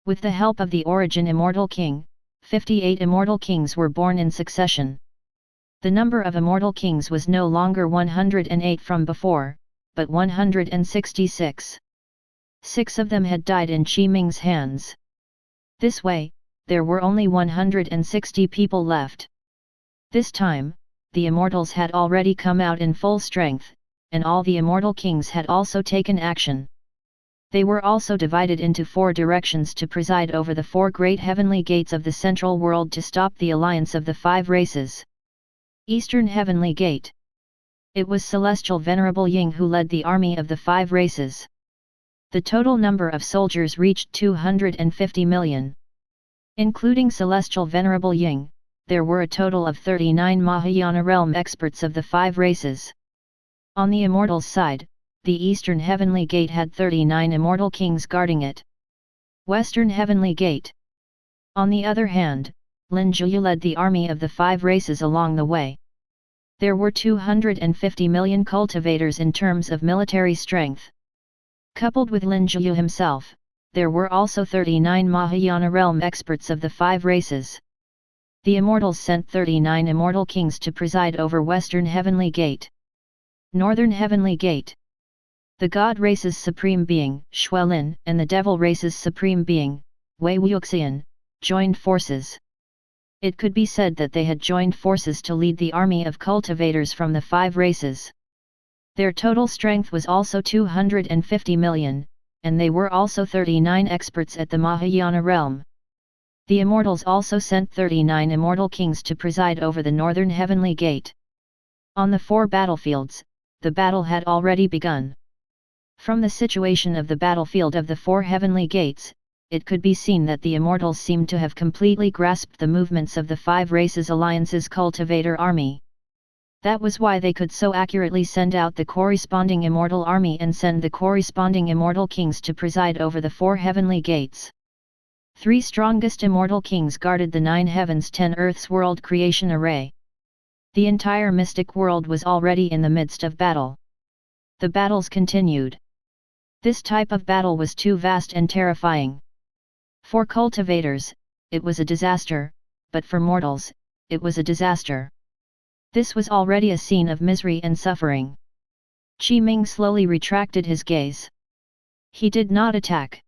With the help of the origin Immortal King, 58 Immortal Kings were born in succession. The number of Immortal Kings was no longer 108 from before, but 166. 6 of them had died in Qi Ming's hands. This way, there were only 160 people left. This time, the Immortals had already come out in full strength, and all the Immortal Kings had also taken action. They were also divided into 4 directions to preside over the 4 great heavenly gates of the central world to stop the alliance of the 5 races. Eastern Heavenly Gate. It was Celestial Venerable Ying who led the army of the 5 races. The total number of soldiers reached 250 million. Including Celestial Venerable Ying, there were a total of 39 Mahayana realm experts of the 5 races. On the Immortals' side, the Eastern Heavenly Gate had 39 Immortal Kings guarding it. Western Heavenly Gate. On the other hand, Lin Juyu led the army of the 5 races along the way. There were 250 million cultivators in terms of military strength. Coupled with Lin Juyu himself, there were also 39 Mahayana realm experts of the 5 races. The Immortals sent 39 Immortal Kings to preside over Western Heavenly Gate. Northern Heavenly Gate. The God race's supreme being, Xuelin, and the Devil race's supreme being, Wei Wuxian, joined forces. It could be said that they had joined forces to lead the army of cultivators from the 5 races. Their total strength was also 250 million, and they were also 39 experts at the Mahayana realm. The Immortals also sent 39 Immortal Kings to preside over the Northern Heavenly Gate. On the 4 battlefields, the battle had already begun. From the situation of the battlefield of the 4 Heavenly Gates, it could be seen that the Immortals seemed to have completely grasped the movements of the 5 races alliance's cultivator army. That was why they could so accurately send out the corresponding Immortal army and send the corresponding Immortal Kings to preside over the 4 Heavenly Gates. 3 strongest Immortal Kings guarded the 9 heavens 10 earths world creation array. The entire mystic world was already in the midst of battle. The battles continued. This type of battle was too vast and terrifying. For cultivators, it was a disaster, but for mortals, it was a disaster. This was already a scene of misery and suffering. Qi Ming slowly retracted his gaze. He did not attack.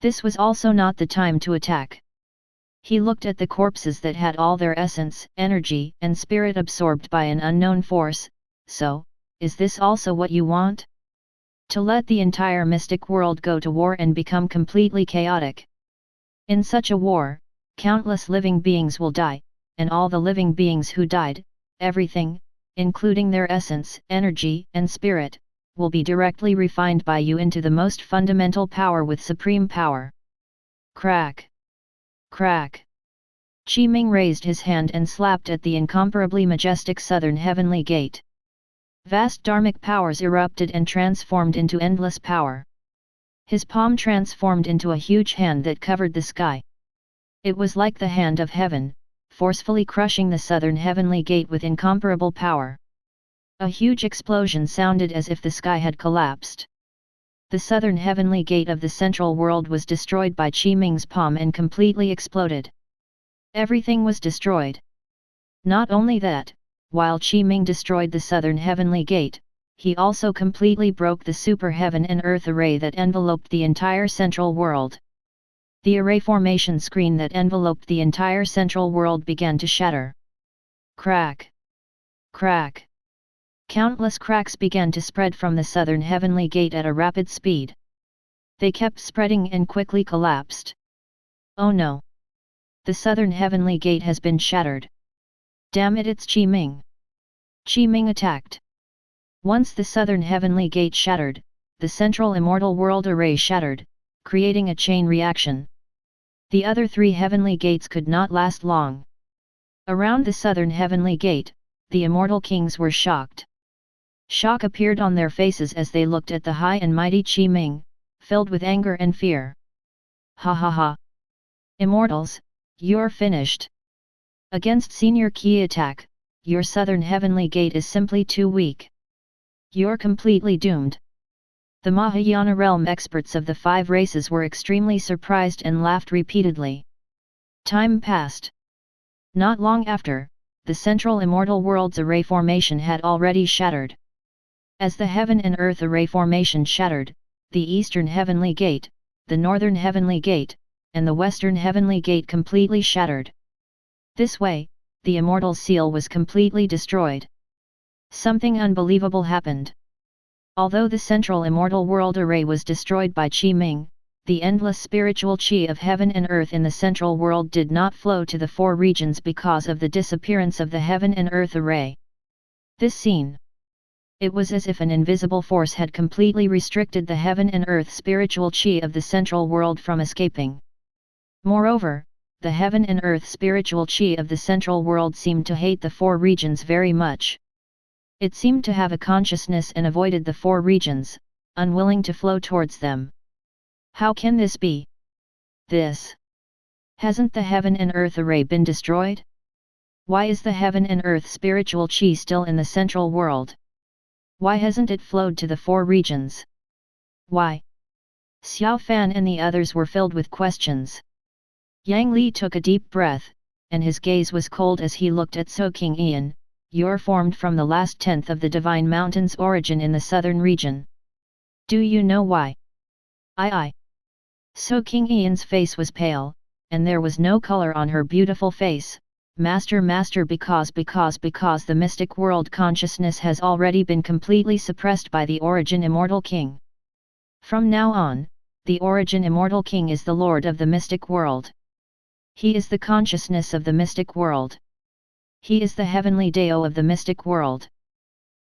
This was also not the time to attack. He looked at the corpses that had all their essence, energy, and spirit absorbed by an unknown force. So, is this also what you want? To let the entire mystic world go to war and become completely chaotic. In such a war, countless living beings will die, and all the living beings who died, everything, including their essence, energy, and spirit, will be directly refined by you into the most fundamental power with supreme power. Crack! Crack! Qi Ming raised his hand and slapped at the incomparably majestic southern heavenly gate. Vast dharmic powers erupted and transformed into endless power. His palm transformed into a huge hand that covered the sky. It was like the hand of heaven, forcefully crushing the southern heavenly gate with incomparable power. A huge explosion sounded as if the sky had collapsed. The southern heavenly gate of the central world was destroyed by Qi Ming's palm and completely exploded. Everything was destroyed. Not only that, while Qi Ming destroyed the southern heavenly gate, he also completely broke the super heaven and earth array that enveloped the entire central world. The array formation screen that enveloped the entire central world began to shatter. Crack! Crack! Countless cracks began to spread from the southern heavenly gate at a rapid speed. They kept spreading and quickly collapsed. Oh no! The southern heavenly gate has been shattered. Damn it, it's Qi Ming! Qi Ming attacked. Once the southern heavenly gate shattered, the central immortal world array shattered, creating a chain reaction. The other 3 heavenly gates could not last long. Around the southern heavenly gate, the immortal kings were shocked. Shock appeared on their faces as they looked at the high and mighty Qi Ming, filled with anger and fear. Ha ha ha! Immortals, you're finished. Against senior key attack, your southern heavenly gate is simply too weak. You're completely doomed. The Mahayana realm experts of the 5 races were extremely surprised and laughed repeatedly. Time passed. Not long after, the central immortal world's array formation had already shattered. As the heaven and earth array formation shattered, the eastern heavenly gate, the northern heavenly gate, and the western heavenly gate completely shattered. This way, the immortal seal was completely destroyed. Something unbelievable happened. Although the central immortal world array was destroyed by Qi Ming, the endless spiritual qi of heaven and earth in the central world did not flow to the 4 regions because of the disappearance of the heaven and earth array. This scene. It was as if an invisible force had completely restricted the heaven and earth spiritual qi of the central world from escaping. Moreover, the heaven and earth spiritual qi of the central world seemed to hate the 4 regions very much. It seemed to have a consciousness and avoided the 4 regions, unwilling to flow towards them. How can this be? This. Hasn't the heaven and earth array been destroyed? Why is the heaven and earth spiritual qi still in the central world? Why hasn't it flowed to the 4 regions? Why? Xiao Fan and the others were filled with questions. Yang Li took a deep breath, and his gaze was cold as he looked at So King Ian. You're formed from the last 10th of the Divine Mountain's origin in the southern region. Do you know why? I. So King Ian's face was pale, and there was no color on her beautiful face. Master, because the mystic world consciousness has already been completely suppressed by the Origin Immortal King. From now on, the Origin Immortal King is the Lord of the mystic world. He is the consciousness of the mystic world. He is the heavenly Dao of the mystic world.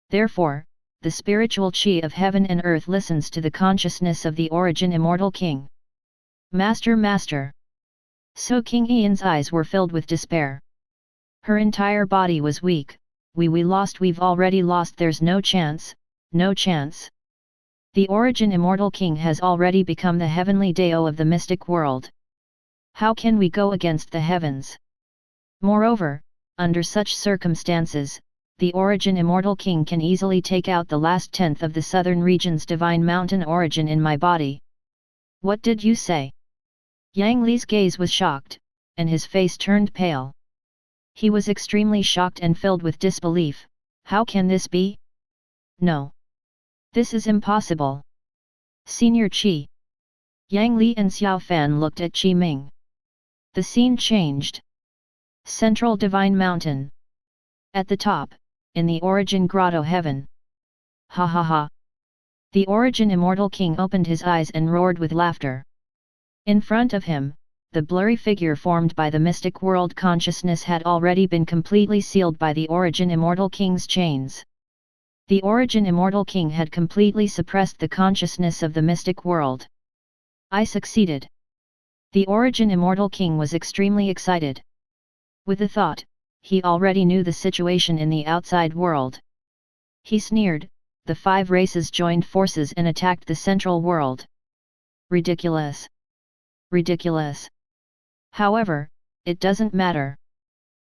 Therefore, the spiritual qi of heaven and earth listens to the consciousness of the Origin Immortal King. Master. So King Ian's eyes were filled with despair. Her entire body was weak. We've already lost, there's no chance. The Origin Immortal King has already become the heavenly Dao of the mystic world. How can we go against the heavens? Moreover, under such circumstances, the Origin Immortal King can easily take out the last 10th of the southern region's divine mountain origin in my body. What did you say? Yang Li's gaze was shocked, and his face turned pale. He was extremely shocked and filled with disbelief. How can this be? No. This is impossible. Senior Qi. Yang Li and Xiao Fan looked at Qi Ming. The scene changed. Central Divine Mountain. At the top, in the Origin Grotto-Heaven. Ha ha ha. The Origin Immortal King opened his eyes and roared with laughter. In front of him, the blurry figure formed by the mystic world consciousness had already been completely sealed by the Origin Immortal King's chains. The Origin Immortal King had completely suppressed the consciousness of the mystic world. I succeeded. The Origin Immortal King was extremely excited. With the thought, he already knew the situation in the outside world. He sneered. The 5 races joined forces and attacked the central world. Ridiculous. However, it doesn't matter.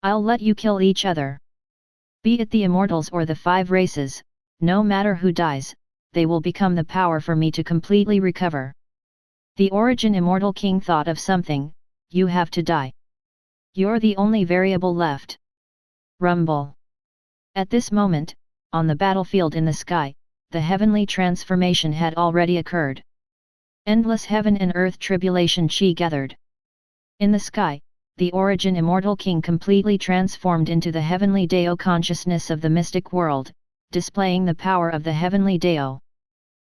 I'll let you kill each other. Be it the immortals or the 5 races, no matter who dies, they will become the power for me to completely recover. The Origin Immortal King thought of something. You have to die. You're the only variable left. Rumble. At this moment, on the battlefield in the sky, the heavenly transformation had already occurred. Endless heaven and earth tribulation qi gathered. In the sky, the Origin Immortal King completely transformed into the heavenly Dao consciousness of the mystic world, displaying the power of the heavenly Dao.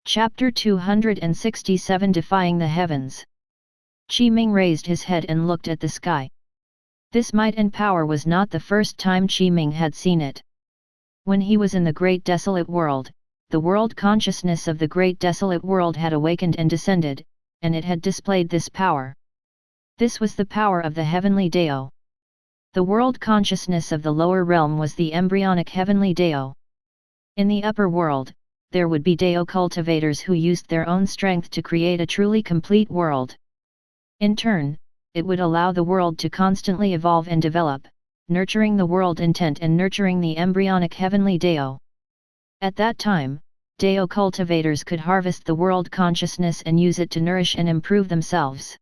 Chapter 267 Defying the Heavens. Qi Ming raised his head and looked at the sky. This might and power was not the first time Qi Ming had seen it. When he was in the Great Desolate World, the world consciousness of the Great Desolate World had awakened and descended, and it had displayed this power. This was the power of the heavenly Dao. The world consciousness of the lower realm was the embryonic heavenly Dao. In the upper world, there would be Dao cultivators who used their own strength to create a truly complete world. In turn, it would allow the world to constantly evolve and develop, nurturing the world intent and nurturing the embryonic heavenly Deo. At that time, Deo cultivators could harvest the world consciousness and use it to nourish and improve themselves.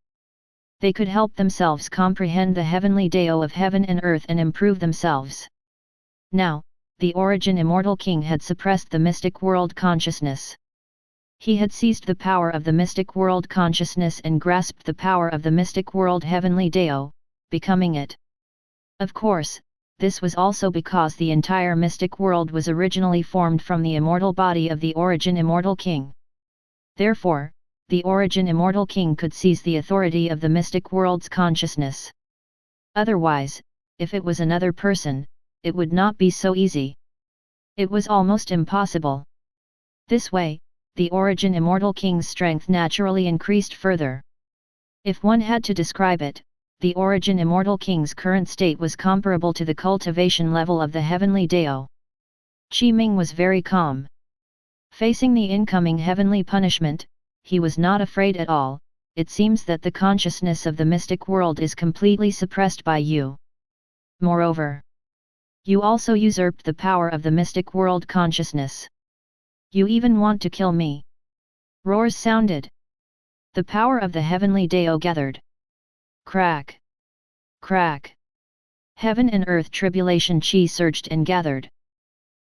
They could help themselves comprehend the heavenly Deo of heaven and earth and improve themselves. Now, the origin Immortal King had suppressed the mystic world consciousness. He had seized the power of the mystic world consciousness and grasped the power of the mystic world heavenly Deo, becoming it. Of course, this was also because the entire mystic world was originally formed from the immortal body of the origin Immortal King. Therefore, the origin Immortal King could seize the authority of the mystic world's consciousness. Otherwise, if it was another person, it would not be so easy. It was almost impossible. This way, the origin Immortal King's strength naturally increased further. If one had to describe it, the origin Immortal King's current state was comparable to the cultivation level of the heavenly Deo. Ming was very calm. Facing the incoming heavenly punishment, he was not afraid at all. It seems that the consciousness of the mystic world is completely suppressed by you. Moreover, you also usurped the power of the mystic world consciousness. You even want to kill me. Roars sounded. The power of the heavenly Deo gathered. Crack! Crack! Heaven and earth tribulation chi surged and gathered.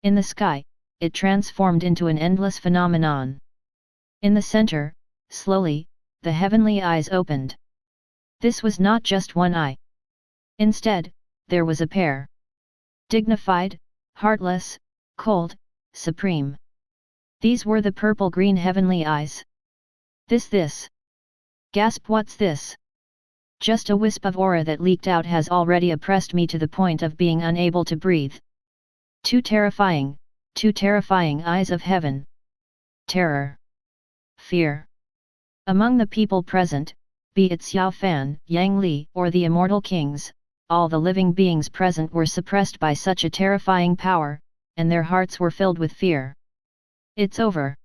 In the sky, it transformed into an endless phenomenon. In the center, slowly, the heavenly eyes opened. This was not just one eye. Instead, there was a pair. Dignified, heartless, cold, supreme. These were the purple-green heavenly eyes. This. Gasp, what's this? Just a wisp of aura that leaked out has already oppressed me to the point of being unable to breathe. Two terrifying eyes of heaven. Terror. Fear. Among the people present, be it Xiao Fan, Yang Li, or the immortal kings, all the living beings present were suppressed by such a terrifying power, and their hearts were filled with fear. It's over.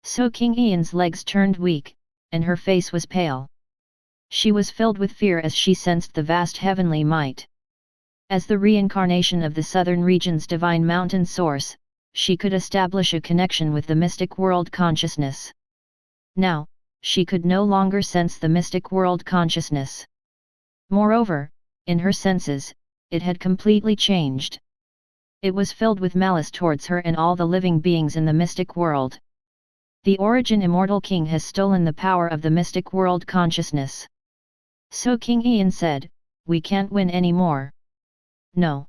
So King Ian's legs turned weak, and her face was pale. She was filled with fear as she sensed the vast heavenly might. As the reincarnation of the southern region's divine mountain source, she could establish a connection with the mystic world consciousness. Now, she could no longer sense the mystic world consciousness. Moreover, in her senses, it had completely changed. It was filled with malice towards her and all the living beings in the mystic world. The origin Immortal King has stolen the power of the mystic world consciousness. So King Ian said, "We can't win anymore." No.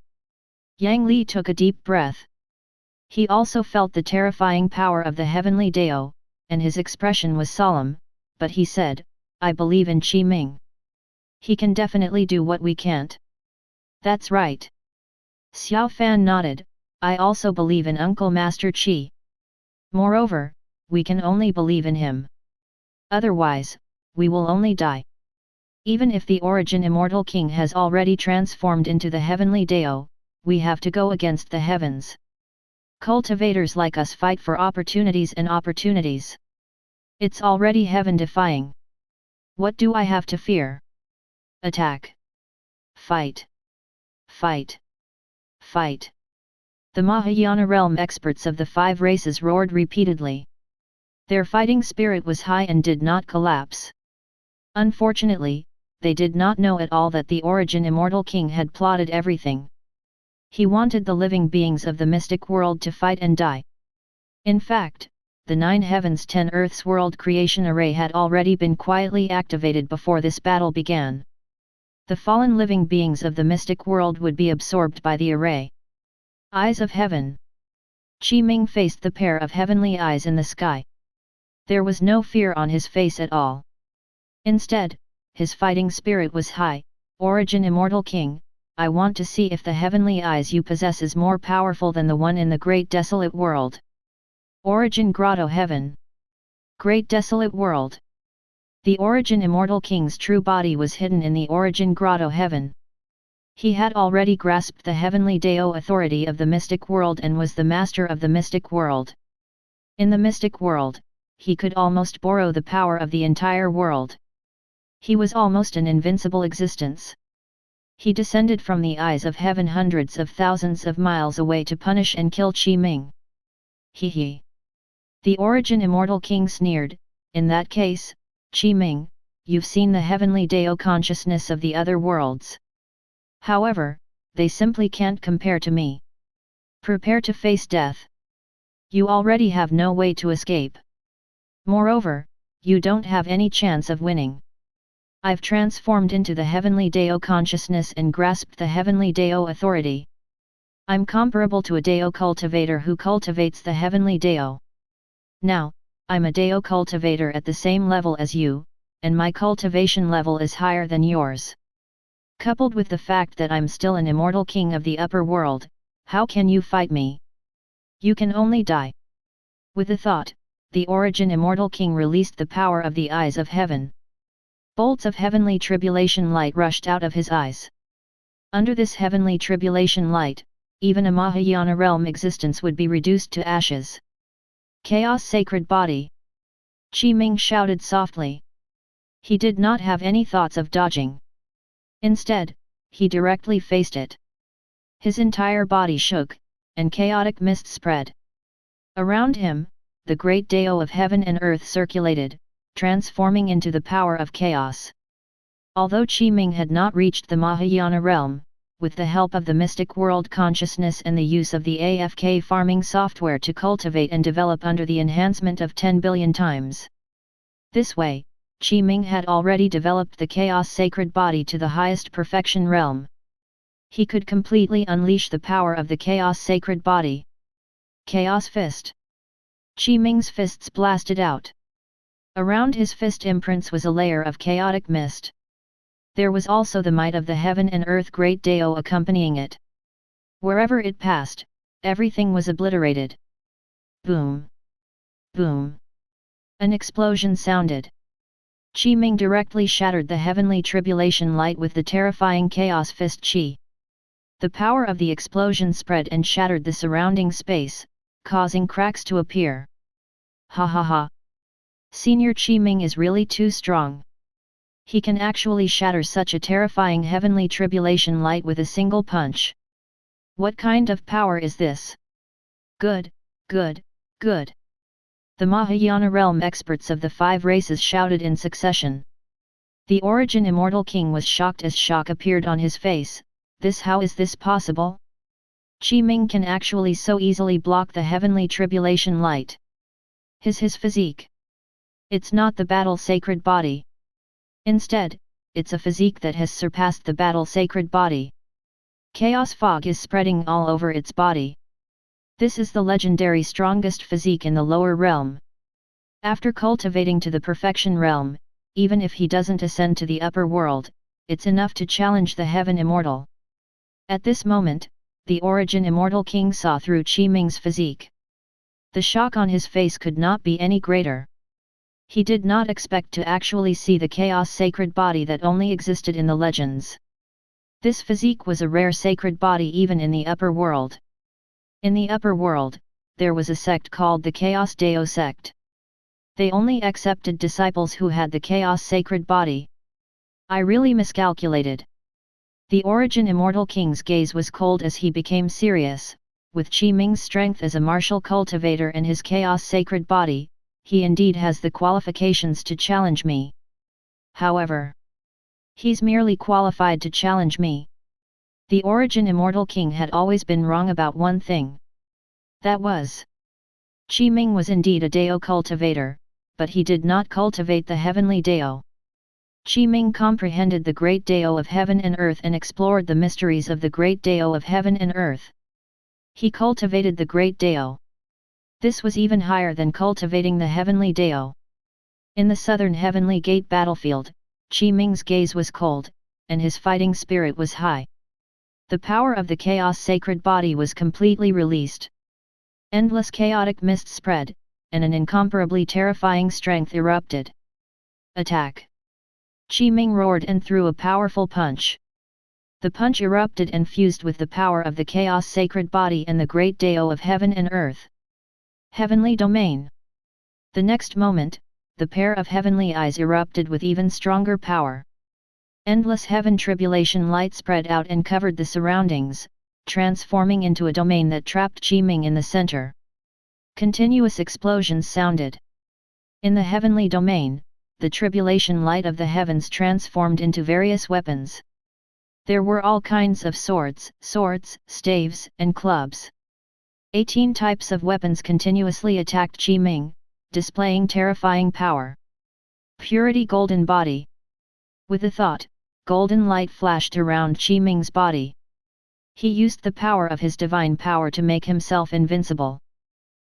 Yang Li took a deep breath. He also felt the terrifying power of the heavenly Deo, and his expression was solemn, but he said, "I believe in Qi Ming. He can definitely do what we can't." That's right. Xiao Fan nodded, "I also believe in Uncle Master Qi. Moreover, we can only believe in him. Otherwise, we will only die. Even if the origin Immortal King has already transformed into the heavenly Deo, we have to go against the heavens. Cultivators like us fight for opportunities and opportunities. It's already heaven-defying. What do I have to fear? Attack. Fight. Fight. Fight." The Mahayana realm experts of the 5 races roared repeatedly. Their fighting spirit was high and did not collapse. Unfortunately, they did not know at all that the origin Immortal King had plotted everything. He wanted the living beings of the mystic world to fight and die. In fact, the 9 heavens 10 earths world creation array had already been quietly activated before this battle began. The fallen living beings of the mystic world would be absorbed by the array. Eyes of heaven. Qi Ming faced the pair of heavenly eyes in the sky. There was no fear on his face at all. Instead, his fighting spirit was high. "Origin Immortal King, I want to see if the heavenly eyes you possess is more powerful than the one in the great desolate world." Origin Grotto-Heaven. Great desolate world. The origin Immortal King's true body was hidden in the origin Grotto-Heaven. He had already grasped the heavenly Deo authority of the mystic world and was the master of the mystic world. In the mystic world, he could almost borrow the power of the entire world. He was almost an invincible existence. He descended from the eyes of heaven hundreds of thousands of miles away to punish and kill Qi Ming. He he. The Origin Immortal King sneered, in that case, Qi Ming, you've seen the heavenly Dao consciousness of the other worlds. However, they simply can't compare to me. Prepare to face death. You already have no way to escape. Moreover, you don't have any chance of winning. I've transformed into the heavenly Dao consciousness and grasped the heavenly Dao authority. I'm comparable to a Dao cultivator who cultivates the heavenly Dao. Now, I'm a Dao cultivator at the same level as you, and my cultivation level is higher than yours. Coupled with the fact that I'm still an immortal king of the upper world, how can you fight me? You can only die. With the thought, the Origin Immortal King released the power of the eyes of heaven. Bolts of heavenly tribulation light rushed out of his eyes. Under this heavenly tribulation light, even a Mahayana realm existence would be reduced to ashes. Chaos sacred body! Qi Ming shouted softly. He did not have any thoughts of dodging. Instead, he directly faced it. His entire body shook, and chaotic mist spread. Around him, the great Dao of heaven and earth circulated, transforming into the power of chaos. Although Qi Ming had not reached the Mahayana realm, with the help of the mystic world consciousness and the use of the AFK farming software to cultivate and develop under the enhancement of 10 billion times. This way, Qi Ming had already developed the chaos sacred body to the highest perfection realm. He could completely unleash the power of the chaos sacred body. Chaos fist. Qi Ming's fists blasted out. Around his fist imprints was a layer of chaotic mist. There was also the might of the heaven and earth great Dao accompanying it. Wherever it passed, everything was obliterated. Boom! Boom! An explosion sounded. Qi Ming directly shattered the heavenly tribulation light with the terrifying chaos fist Qi. The power of the explosion spread and shattered the surrounding space, causing cracks to appear. Ha ha ha! Senior Qi Ming is really too strong. He can actually shatter such a terrifying heavenly tribulation light with a single punch. What kind of power is this? Good, good, good. The Mahayana realm experts of the 5 races shouted in succession. The Origin Immortal King was shocked as shock appeared on his face. How is this possible? Qi Ming can actually so easily block the heavenly tribulation light. His physique. It's not the battle sacred body. Instead, it's a physique that has surpassed the battle sacred body. Chaos fog is spreading all over its body. This is the legendary strongest physique in the lower realm. After cultivating to the perfection realm, even if he doesn't ascend to the upper world, it's enough to challenge the heaven immortal. At this moment, the Origin Immortal King saw through Qi Ming's physique. The shock on his face could not be any greater. He did not expect to actually see the chaos sacred body that only existed in the legends. This physique was a rare sacred body even in the upper world. In the upper world, there was a sect called the Chaos Dao sect. They only accepted disciples who had the chaos sacred body. I really miscalculated. The Origin Immortal King's gaze was cold as he became serious. With Qi Ming's strength as a martial cultivator and his chaos sacred body, he indeed has the qualifications to challenge me. However, he's merely qualified to challenge me. The Origin Immortal King had always been wrong about one thing. That was, Qi Ming was indeed a Dao cultivator, but he did not cultivate the heavenly Dao. Qi Ming comprehended the great Dao of heaven and earth and explored the mysteries of the great Dao of heaven and earth. He cultivated the great Dao. This was even higher than cultivating the heavenly Dao. In the southern heavenly gate battlefield, Qi Ming's gaze was cold, and his fighting spirit was high. The power of the chaos sacred body was completely released. Endless chaotic mist spread, and an incomparably terrifying strength erupted. Attack! Qi Ming roared and threw a powerful punch. The punch erupted and fused with the power of the chaos sacred body and the great Dao of heaven and earth. Heavenly domain. The next moment, the pair of heavenly eyes erupted with even stronger power. Endless heaven tribulation light spread out and covered the surroundings, transforming into a domain that trapped Qi-Ming in the center. Continuous explosions sounded. In the heavenly domain, the tribulation light of the heavens transformed into various weapons. There were all kinds of swords, staves, and clubs. 18 types of weapons continuously attacked Qi-Ming, displaying terrifying power. Purity golden body. With a thought, golden light flashed around Qi-Ming's body. He used the power of his divine power to make himself invincible.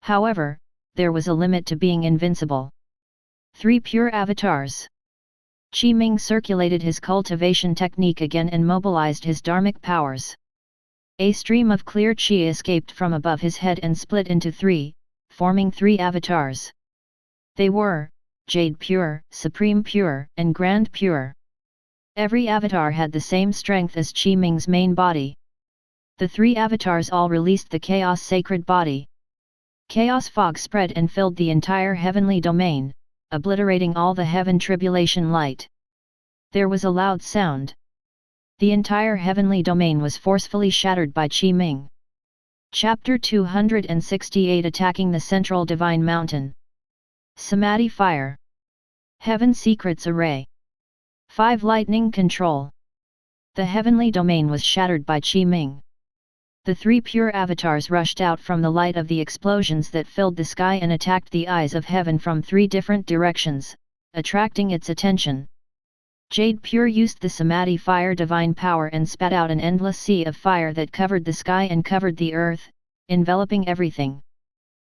However, there was a limit to being invincible. 3 pure avatars. Qi-Ming circulated his cultivation technique again and mobilized his dharmic powers. A stream of clear Qi escaped from above his head and split into 3, forming 3 avatars. They were Jade Pure, Supreme Pure, and Grand Pure. Every avatar had the same strength as Qi-Ming's main body. The 3 avatars all released the Chaos Sacred Body. Chaos fog spread and filled the entire heavenly domain, obliterating all the heaven tribulation light. There was a loud sound. The entire heavenly domain was forcefully shattered by Qi-Ming. Chapter 268 Attacking the Central Divine Mountain. Samadhi Fire. Heaven Secrets Array. 5 Lightning Control. The heavenly domain was shattered by Qi-Ming. The 3 pure avatars rushed out from the light of the explosions that filled the sky and attacked the eyes of heaven from 3 different directions, attracting its attention. Jade Pure used the Samadhi Fire divine power and spat out an endless sea of fire that covered the sky and covered the earth, enveloping everything.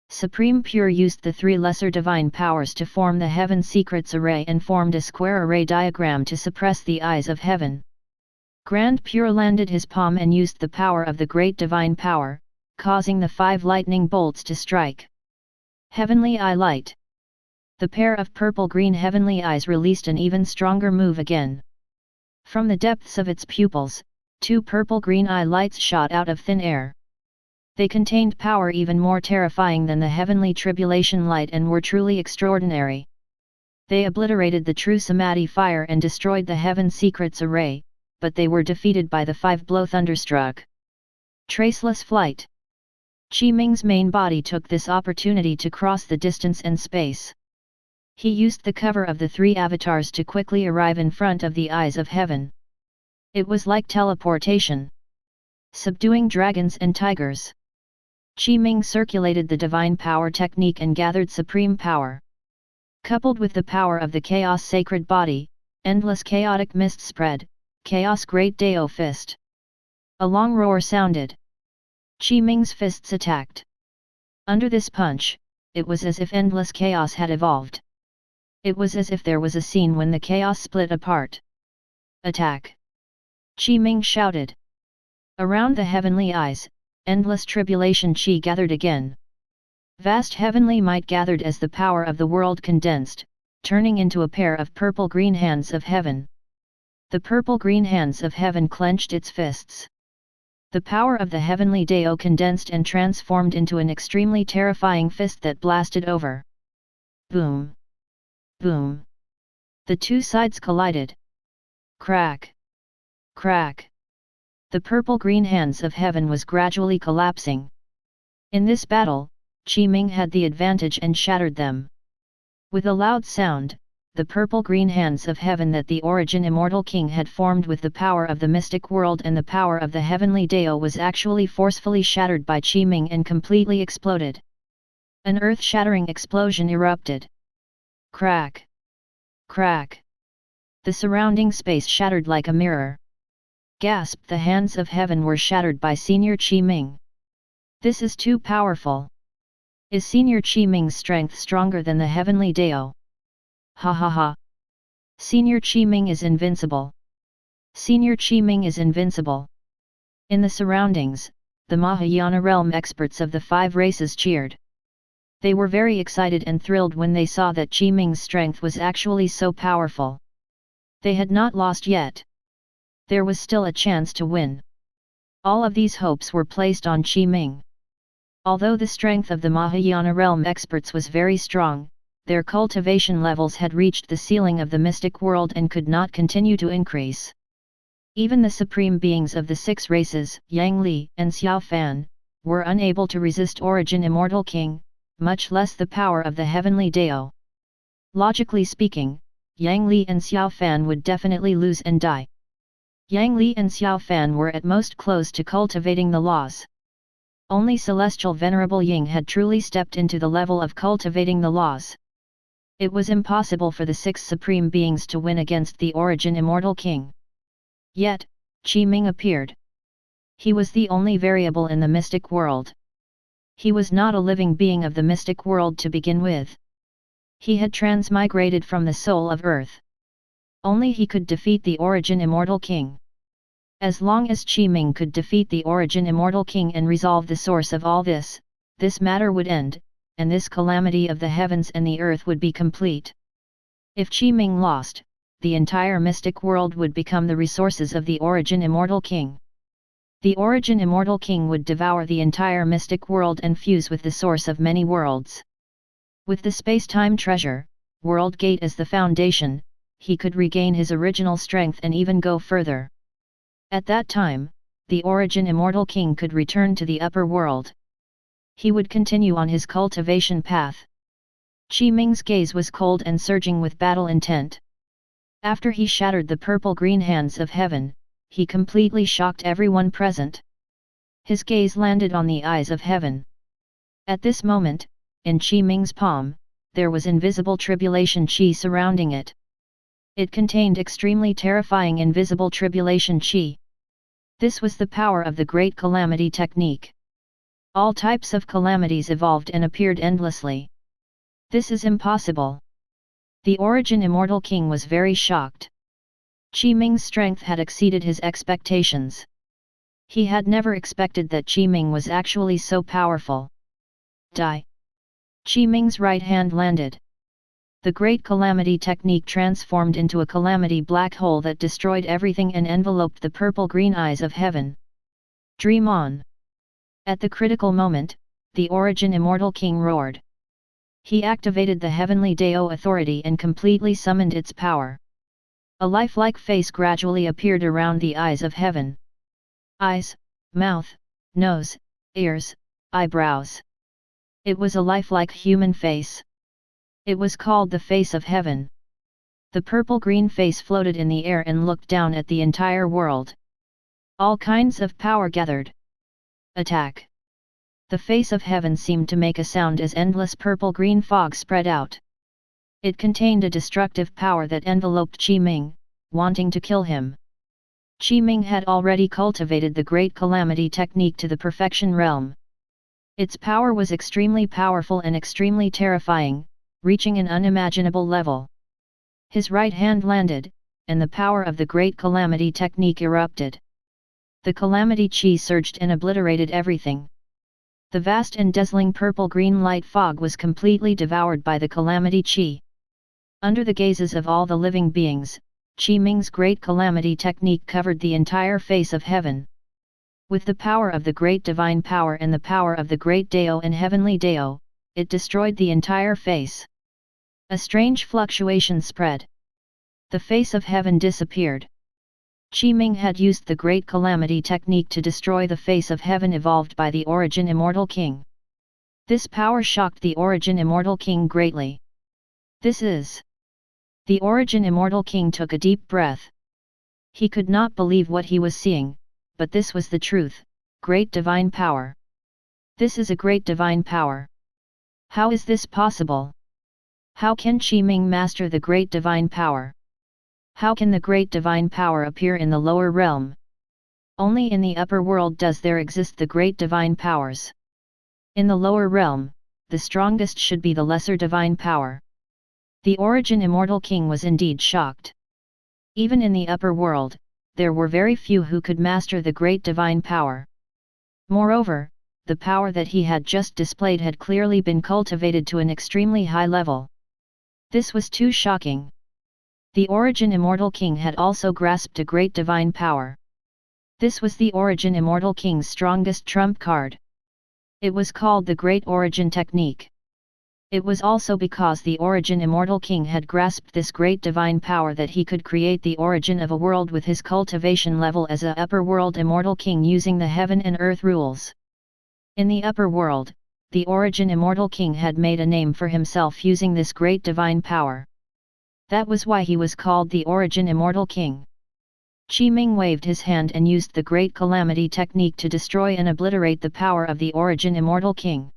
Supreme Pure used the 3 lesser divine powers to form the Heaven Secrets Array and formed a square array diagram to suppress the eyes of heaven. Grand Pure landed his palm and used the power of the great divine power, causing the 5 lightning bolts to strike. Heavenly Eye Light. The pair of purple-green heavenly eyes released an even stronger move again. From the depths of its pupils, 2 purple-green eye lights shot out of thin air. They contained power even more terrifying than the heavenly tribulation light and were truly extraordinary. They obliterated the true Samadhi fire and destroyed the Heaven Secrets Array, but they were defeated by the 5-blow thunderstruck. Traceless Flight. Qi-Ming's main body took this opportunity to cross the distance and space. He used the cover of the 3 avatars to quickly arrive in front of the eyes of heaven. It was like teleportation. Subduing dragons and tigers. Qi-Ming circulated the divine power technique and gathered supreme power. Coupled with the power of the chaos sacred body, endless chaotic mist spread, chaos great Dao fist. A long roar sounded. Qi-Ming's fists attacked. Under this punch, it was as if endless chaos had evolved. It was as if there was a scene when the chaos split apart. Attack! Qi-Ming shouted. Around the heavenly eyes, endless tribulation Qi gathered again. Vast heavenly might gathered as the power of the world condensed, turning into a pair of purple-green hands of heaven. The purple-green hands of heaven clenched its fists. The power of the heavenly Dao condensed and transformed into an extremely terrifying fist that blasted over. Boom! Boom! The 2 sides collided. Crack! Crack! The purple-green hands of heaven was gradually collapsing. In this battle, Qi-Ming had the advantage and shattered them. With a loud sound, the purple-green hands of heaven that the origin Immortal King had formed with the power of the mystic world and the power of the heavenly Dao was actually forcefully shattered by Qi-Ming and completely exploded. An earth-shattering explosion erupted. Crack! Crack! The surrounding space shattered like a mirror. Gasped, the hands of heaven were shattered by Senior Qi-Ming. This is too powerful. Is Senior Qi-Ming's strength stronger than the heavenly Dao? Ha ha ha! Senior Qi-Ming is invincible. Senior Qi-Ming is invincible. In the surroundings, the Mahayana realm experts of the 5 races cheered. They were very excited and thrilled when they saw that Qi-Ming's strength was actually so powerful. They had not lost yet. There was still a chance to win. All of these hopes were placed on Qi-Ming. Although the strength of the Mahayana realm experts was very strong, their cultivation levels had reached the ceiling of the mystic world and could not continue to increase. Even the supreme beings of the 6 races, Yang Li and Xiao Fan, were unable to resist Origin Immortal King, much less the power of the Heavenly Dao. Logically speaking, Yang Li and Xiao Fan would definitely lose and die. Yang Li and Xiao Fan were at most close to cultivating the laws. Only Celestial Venerable Ying had truly stepped into the level of cultivating the laws. It was impossible for the 6 supreme beings to win against the Origin Immortal King. Yet, Qi Ming appeared. He was the only variable in the mystic world. He was not a living being of the mystic world to begin with. He had transmigrated from the soul of Earth. Only he could defeat the Origin Immortal King. As long as Qi Ming could defeat the Origin Immortal King and resolve the source of all this matter would end, and this calamity of the heavens and the earth would be complete. If Qi Ming lost, the entire mystic world would become the resources of the Origin Immortal King. The Origin Immortal King would devour the entire mystic world and fuse with the source of many worlds. With the space-time treasure, World Gate as the foundation, he could regain his original strength and even go further. At that time, the Origin Immortal King could return to the upper world. He would continue on his cultivation path. Qi Ming's gaze was cold and surging with battle intent. After he shattered the purple-green hands of heaven, he completely shocked everyone present. His gaze landed on the eyes of heaven. At this moment, in Qi Ming's palm, there was invisible tribulation qi surrounding it. It contained extremely terrifying invisible tribulation qi. This was the power of the Great Calamity technique. All types of calamities evolved and appeared endlessly. This is impossible. The Origin Immortal King was very shocked. Qi Ming's strength had exceeded his expectations. He had never expected that Qi Ming was actually so powerful. Die! Qi Ming's right hand landed. The Great Calamity technique transformed into a calamity black hole that destroyed everything and enveloped the purple-green eyes of heaven. Dream on! At the critical moment, the Origin Immortal King roared. He activated the Heavenly Dao authority and completely summoned its power. A lifelike face gradually appeared around the eyes of heaven. Eyes, mouth, nose, ears, eyebrows. It was a lifelike human face. It was called the face of heaven. The purple-green face floated in the air and looked down at the entire world. All kinds of power gathered. Attack! The face of heaven seemed to make a sound as endless purple-green fog spread out. It contained a destructive power that enveloped Qi Ming, wanting to kill him. Qi Ming had already cultivated the Great Calamity technique to the perfection realm. Its power was extremely powerful and extremely terrifying, reaching an unimaginable level. His right hand landed, and the power of the Great Calamity technique erupted. The Calamity Qi surged and obliterated everything. The vast and dazzling purple-green light fog was completely devoured by the Calamity Qi. Under the gazes of all the living beings, Qi Ming's Great Calamity technique covered the entire face of heaven. With the power of the Great Divine Power and the power of the Great Dao and Heavenly Dao, it destroyed the entire face. A strange fluctuation spread. The face of heaven disappeared. Qi Ming had used the Great Calamity technique to destroy the face of heaven evolved by the Origin Immortal King. This power shocked the Origin Immortal King greatly. This is... The Origin Immortal King took a deep breath. He could not believe what he was seeing, but this was the truth, Great Divine Power. This is a great divine power. How is this possible? How can Qi Ming master the Great Divine Power? How can the Great Divine Power appear in the lower realm? Only in the upper world does there exist the Great Divine Powers. In the lower realm, the strongest should be the lesser divine power. The Origin Immortal King was indeed shocked. Even in the upper world, there were very few who could master the Great Divine Power. Moreover, the power that he had just displayed had clearly been cultivated to an extremely high level. This was too shocking. The Origin Immortal King had also grasped a great divine power. This was the Origin Immortal King's strongest trump card. It was called the Great Origin Technique. It was also because the Origin Immortal King had grasped this great divine power that he could create the origin of a world with his cultivation level as a upper world Immortal King using the heaven and earth rules. In the upper world, the Origin Immortal King had made a name for himself using this great divine power. That was why he was called the Origin Immortal King. Ming waved his hand and used the Great Calamity technique to destroy and obliterate the power of the Origin Immortal King.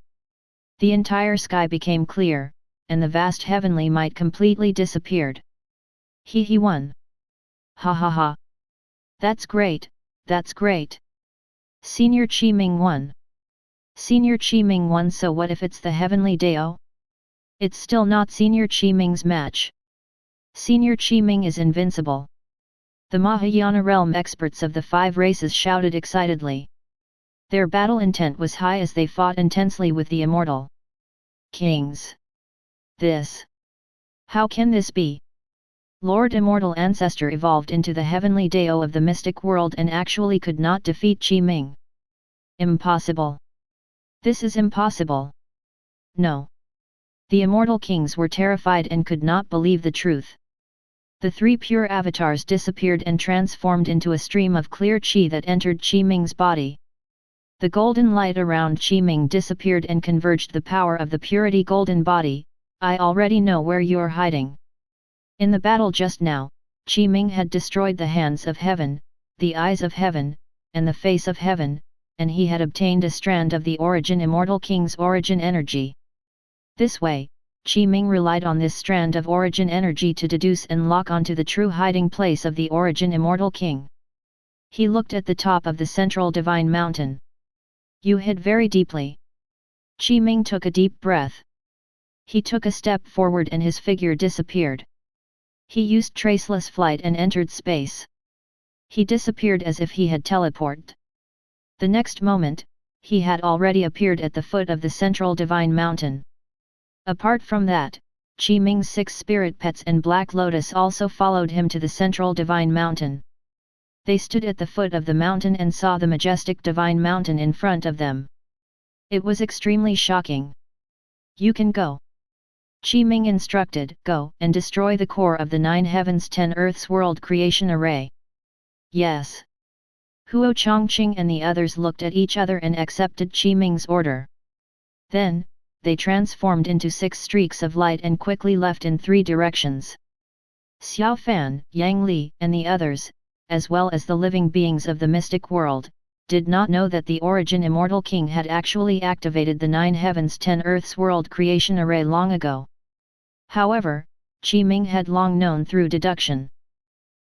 The entire sky became clear, and the vast heavenly might completely disappeared. He won. Ha ha ha. That's great, that's great. Senior Ming won. Senior Ming won, so what if it's the Heavenly Dao? It's still not Senior Ming's match. Senior Ming is invincible. The Mahayana realm experts of the 5 races shouted excitedly. Their battle intent was high as they fought intensely with the immortal kings. This. How can this be? Lord Immortal Ancestor evolved into the Heavenly Dao of the mystic world and actually could not defeat Ming. Impossible. This is impossible. No. The immortal kings were terrified and could not believe the truth. The 3 pure avatars disappeared and transformed into a stream of clear qi that entered Ming's body. The golden light around Ming disappeared and converged the power of the purity golden body. I already know where you're hiding. In the battle just now, Ming had destroyed the hands of heaven, the eyes of heaven, and the face of heaven, and he had obtained a strand of the Origin Immortal King's origin energy. This way, Ming relied on this strand of origin energy to deduce and lock onto the true hiding place of the Origin Immortal King. He looked at the top of the central divine mountain. You hid very deeply. Ming took a deep breath. He took a step forward and his figure disappeared. He used traceless flight and entered space. He disappeared as if he had teleported. The next moment, he had already appeared at the foot of the central divine mountain. Apart from that, Ming's 6 spirit pets and Black Lotus also followed him to the central divine mountain. They stood at the foot of the mountain and saw the majestic divine mountain in front of them. It was extremely shocking. You can go. Ming instructed, go and destroy the core of the 9 heavens 10 earths world creation array. Yes. Huo Chongqing and the others looked at each other and accepted Ming's order. Then, they transformed into 6 streaks of light and quickly left in 3 directions. Xiao Fan, Yang Li, and the others, as well as the living beings of the mystic world, did not know that the Origin Immortal King had actually activated the 9 heavens 10 earths world creation array long ago. However, Ming had long known through deduction.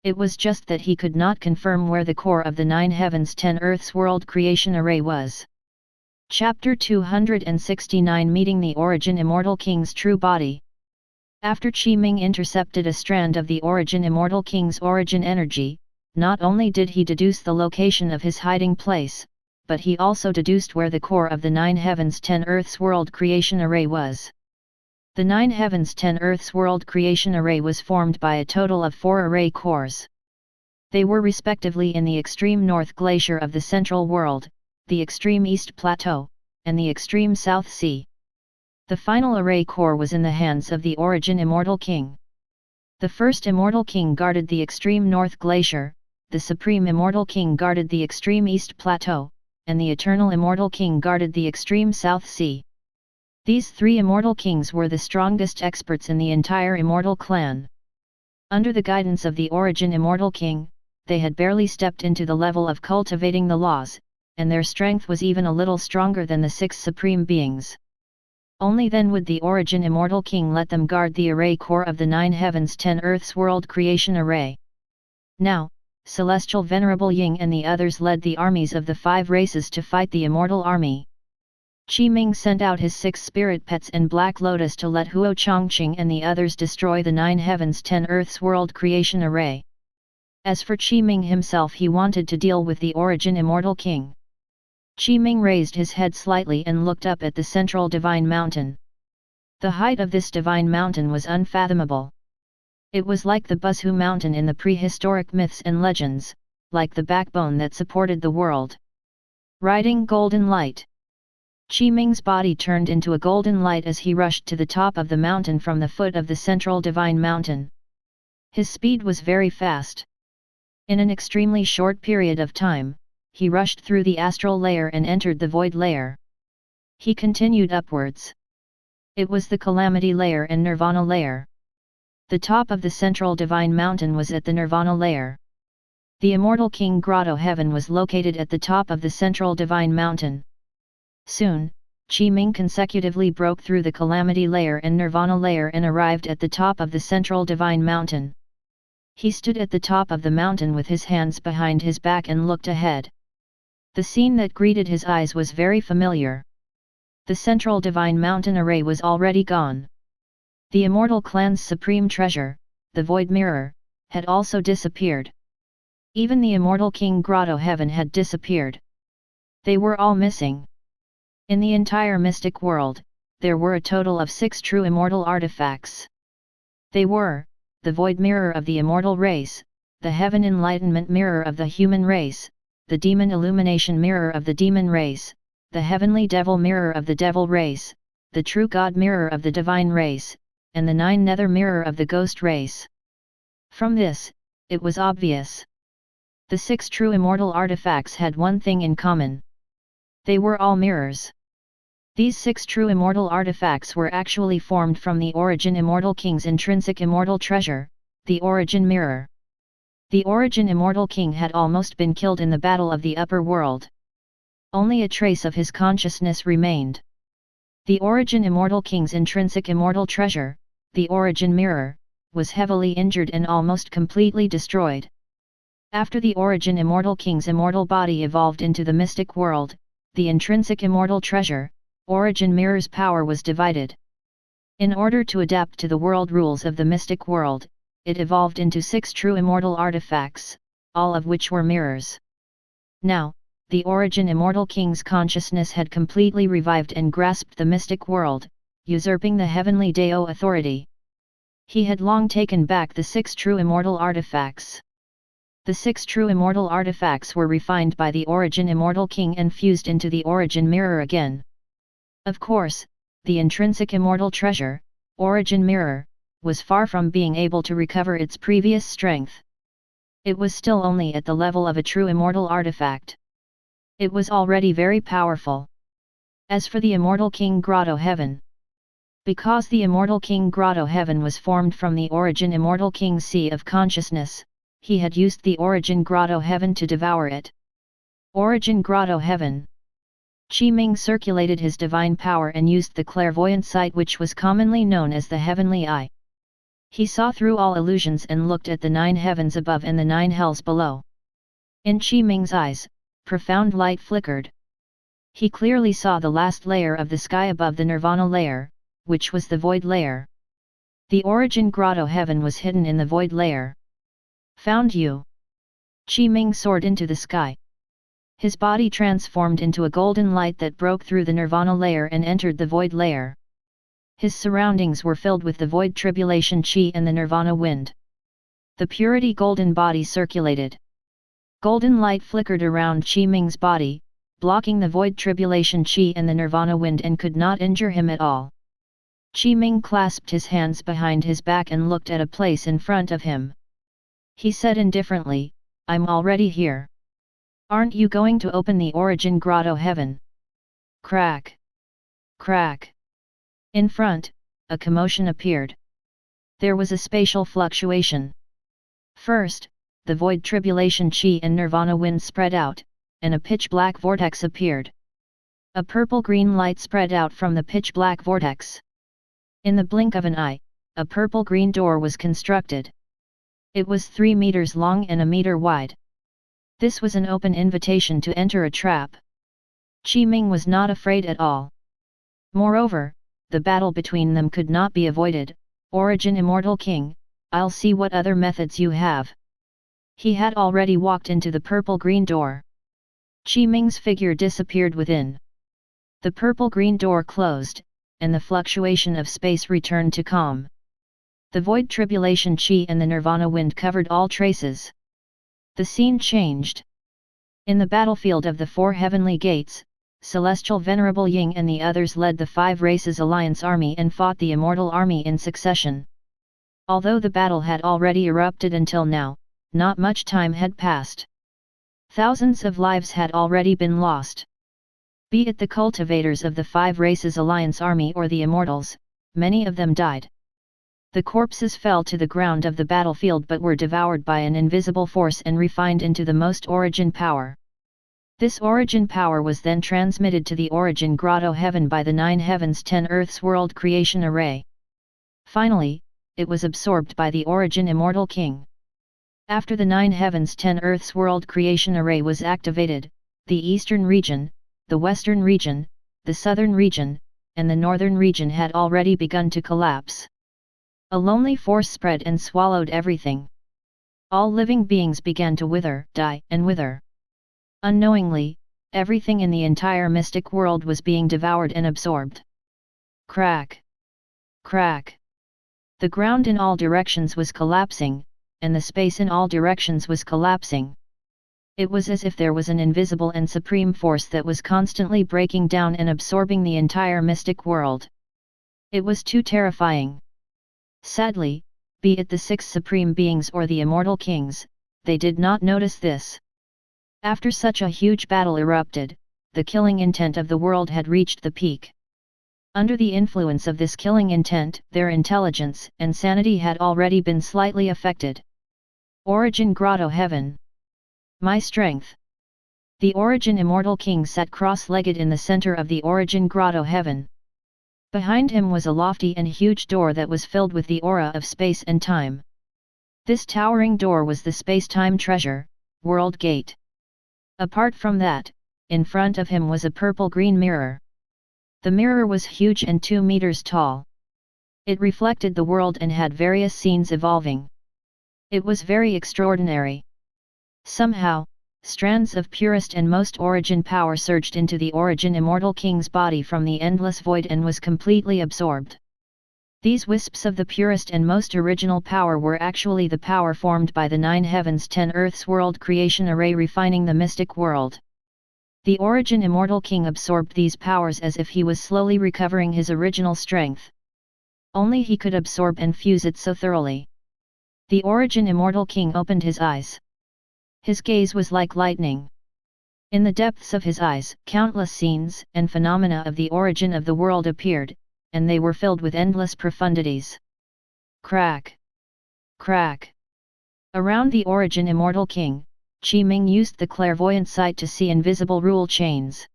It was just that he could not confirm where the core of the 9 heavens 10 earths world creation array was. Chapter 269 Meeting the Origin Immortal King's True Body. After Ming intercepted a strand of the Origin Immortal King's origin energy, not only did he deduce the location of his hiding place, but he also deduced where the core of the 9 heavens 10 earths world creation array was. The 9 heavens 10 earths world creation array was formed by a total of 4 array cores. They were respectively in the extreme north glacier of the central world, the extreme east plateau, and the extreme south sea. The final array core was in the hands of the Origin Immortal King. The first Immortal King guarded the extreme north glacier, the Supreme Immortal King guarded the extreme east plateau, and the Eternal Immortal King guarded the extreme south sea. These 3 Immortal Kings were the strongest experts in the entire Immortal clan. Under the guidance of the Origin Immortal King, they had barely stepped into the level of cultivating the laws, and their strength was even a little stronger than the 6 Supreme Beings. Only then would the Origin Immortal King let them guard the array core of the 9 heavens 10 earths world creation array. Now, Celestial Venerable Ying and the others led the armies of the 5 races to fight the Immortal Army. Ming sent out his 6 spirit pets and Black Lotus to let Huo Chongqing and the others destroy the 9 heavens 10 earths world creation array. As for Ming himself, he wanted to deal with the Origin Immortal King. Ming raised his head slightly and looked up at the central divine mountain. The height of this divine mountain was unfathomable. It was like the Buzhu mountain in the prehistoric myths and legends, like the backbone that supported the world. Riding golden light. Qi Ming's body turned into a golden light as he rushed to the top of the mountain from the foot of the central divine mountain. His speed was very fast. In an extremely short period of time, he rushed through the astral layer and entered the void layer. He continued upwards. It was the calamity layer and nirvana layer. The top of the central divine mountain was at the nirvana layer. The immortal king Grotto-Heaven was located at the top of the central divine mountain. Soon, Qi Ming consecutively broke through the calamity layer and nirvana layer and arrived at the top of the central divine mountain. He stood at the top of the mountain with his hands behind his back and looked ahead. The scene that greeted his eyes was very familiar. The central divine mountain array was already gone. The immortal clan's supreme treasure, the void mirror, had also disappeared. Even the immortal king Grotto-Heaven had disappeared. They were all missing. In the entire mystic world, there were a total of 6 true immortal artifacts. They were, the void mirror of the immortal race, the heaven enlightenment mirror of the human race, the demon illumination mirror of the demon race, the heavenly devil mirror of the devil race, the true God mirror of the divine race, and the 9 nether mirror of the ghost race. From this, it was obvious. The 6 true immortal artifacts had one thing in common. They were all mirrors. These 6 true immortal artifacts were actually formed from the origin immortal king's intrinsic immortal treasure, the origin mirror. The origin immortal king had almost been killed in the battle of the upper world. Only a trace of his consciousness remained. The origin immortal king's intrinsic immortal treasure, the origin mirror, was heavily injured and almost completely destroyed. After the origin immortal king's immortal body evolved into the mystic world, the intrinsic immortal treasure, origin mirror's power was divided. In order to adapt to the world rules of the mystic world, it evolved into 6 true immortal artifacts, all of which were mirrors. Now, the origin immortal king's consciousness had completely revived and grasped the mystic world, usurping the heavenly Deo authority. He had long taken back the 6 true immortal artifacts. The 6 true immortal artifacts were refined by the origin immortal king and fused into the origin mirror again. Of course, the intrinsic immortal treasure, origin mirror, was far from being able to recover its previous strength. It was still only at the level of a true immortal artifact. It was already very powerful. As for the immortal king Grotto-Heaven, because the immortal king Grotto-Heaven was formed from the origin immortal king's sea of consciousness, he had used the origin Grotto-Heaven to devour it. Origin Grotto-Heaven. Qi Ming circulated his divine power and used the clairvoyant sight which was commonly known as the heavenly eye. He saw through all illusions and looked at the 9 heavens above and the 9 hells below. In Qi Ming's eyes, profound light flickered. He clearly saw the last layer of the sky above the nirvana layer, which was the void layer. The origin Grotto-Heaven was hidden in the void layer. Found you! Qi Ming soared into the sky. His body transformed into a golden light that broke through the nirvana layer and entered the void layer. His surroundings were filled with the void tribulation chi and the nirvana wind. The purity golden body circulated. Golden light flickered around Qi Ming's body, blocking the void tribulation chi and the nirvana wind and could not injure him at all. Qi Ming clasped his hands behind his back and looked at a place in front of him. He said indifferently, "I'm already here. Aren't you going to open the origin Grotto-Heaven?" Crack! Crack! In front, a commotion appeared. There was a spatial fluctuation. First, the void tribulation chi and nirvana wind spread out, and a pitch-black vortex appeared. A purple-green light spread out from the pitch-black vortex. In the blink of an eye, a purple-green door was constructed. It was 3 meters long and a meter wide. This was an open invitation to enter a trap. Qi Ming was not afraid at all. Moreover, the battle between them could not be avoided. "Origin Immortal King, I'll see what other methods you have." He had already walked into the purple-green door. Qi Ming's figure disappeared within. The purple-green door closed, and the fluctuation of space returned to calm. The void tribulation chi and the nirvana wind covered all traces. The scene changed. In the battlefield of the 4 heavenly gates, Celestial Venerable Ying and the others led the Five Races Alliance army and fought the Immortal army in succession. Although the battle had already erupted until now, not much time had passed. Thousands of lives had already been lost. Be it the cultivators of the Five Races Alliance army or the Immortals, many of them died. The corpses fell to the ground of the battlefield but were devoured by an invisible force and refined into the most origin power. This origin power was then transmitted to the origin Grotto-Heaven by the 9 heavens 10 earths world creation array. Finally, it was absorbed by the origin Immortal King. After the 9 heavens 10 earths world creation array was activated, the eastern region, the western region, the southern region, and the northern region had already begun to collapse. A lonely force spread and swallowed everything. All living beings began to wither, die, and wither. Unknowingly, everything in the entire mystic world was being devoured and absorbed. Crack! Crack! The ground in all directions was collapsing, and the space in all directions was collapsing. It was as if there was an invisible and supreme force that was constantly breaking down and absorbing the entire mystic world. It was too terrifying. Sadly, be it the 6 supreme beings or the immortal kings, they did not notice this. After such a huge battle erupted, the killing intent of the world had reached the peak. Under the influence of this killing intent, their intelligence and sanity had already been slightly affected. Origin Grotto-Heaven. My strength. The origin Immortal King sat cross-legged in the center of the origin Grotto-Heaven. Behind him was a lofty and huge door that was filled with the aura of space and time. This towering door was the space-time treasure, World Gate. Apart from that, in front of him was a purple-green mirror. The mirror was huge and 2 meters tall. It reflected the world and had various scenes evolving. It was very extraordinary. Somehow, strands of purest and most origin power surged into the origin Immortal King's body from the endless void and was completely absorbed. These wisps of the purest and most original power were actually the power formed by the 9 heavens 10 earths world creation array refining the mystic world. The origin Immortal King absorbed these powers as if he was slowly recovering his original strength. Only he could absorb and fuse it so thoroughly. The origin Immortal King opened his eyes. His gaze was like lightning. In the depths of his eyes, countless scenes and phenomena of the origin of the world appeared, and they were filled with endless profundities. Crack! Crack! Around the origin Immortal King, Ming used the clairvoyant sight to see invisible rule chains.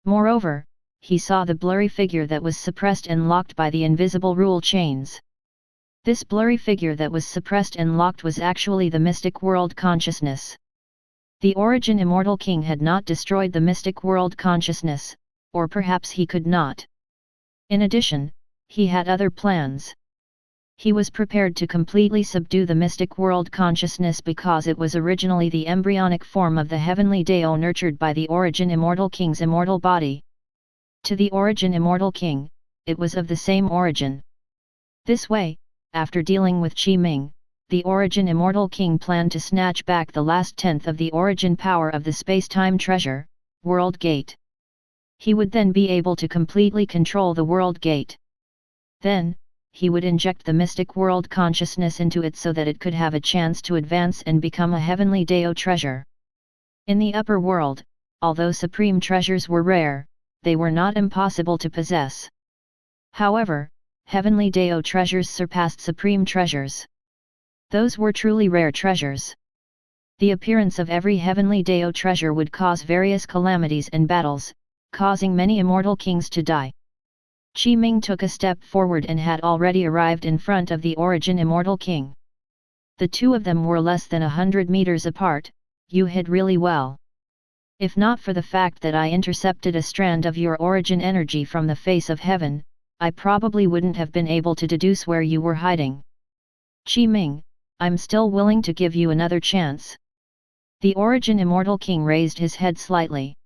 Moreover, he saw the blurry figure that was suppressed and locked by the invisible rule chains. This blurry figure that was suppressed and locked was actually the mystic world consciousness. The origin Immortal King had not destroyed the mystic world consciousness, or perhaps he could not. In addition, he had other plans. He was prepared to completely subdue the mystic world consciousness because it was originally the embryonic form of the heavenly Deo nurtured by the origin Immortal King's immortal body. To the origin Immortal King, it was of the same origin. This way, after dealing with Ming, the origin Immortal King planned to snatch back the last tenth of the origin power of the space-time treasure, World Gate. He would then be able to completely control the World Gate. Then, he would inject the mystic world consciousness into it so that it could have a chance to advance and become a heavenly Deo treasure. In the upper world, although supreme treasures were rare, they were not impossible to possess. However, heavenly Deo treasures surpassed supreme treasures. Those were truly rare treasures. The appearance of every heavenly Deo treasure would cause various calamities and battles, causing many immortal kings to die. Ming took a step forward and had already arrived in front of the origin Immortal King. The two of them were less than 100 meters apart. You hid really well. If not for the fact that I intercepted a strand of your origin energy from the face of heaven, I probably wouldn't have been able to deduce where you were hiding. Ming, I'm still willing to give you another chance. The origin Immortal King raised his head slightly.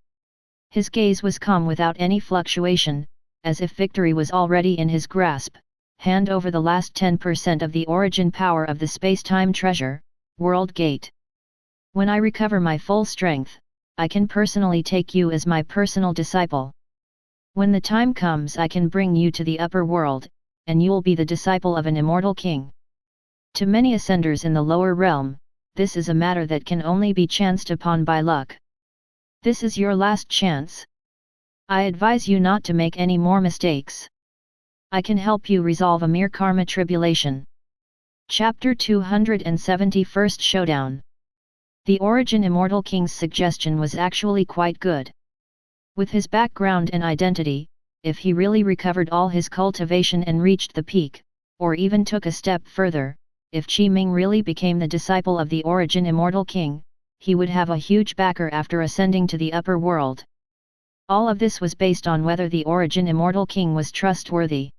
His gaze was calm without any fluctuation, as if victory was already in his grasp. Hand over the last 10% of the origin power of the space-time treasure, World Gate. When I recover my full strength, I can personally take you as my personal disciple. When the time comes I can bring you to the upper world, and you'll be the disciple of an immortal king. To many ascenders in the lower realm, this is a matter that can only be chanced upon by luck. This is your last chance. I advise you not to make any more mistakes. I can help you resolve a mere karma tribulation. Chapter 271 Showdown. The Origin Immortal King's suggestion was actually quite good. With his background and identity, if he really recovered all his cultivation and reached the peak, or even took a step further, if Qi Ming really became the disciple of the Origin Immortal King, he would have a huge backer after ascending to the upper world. All of this was based on whether the Origin Immortal King was trustworthy.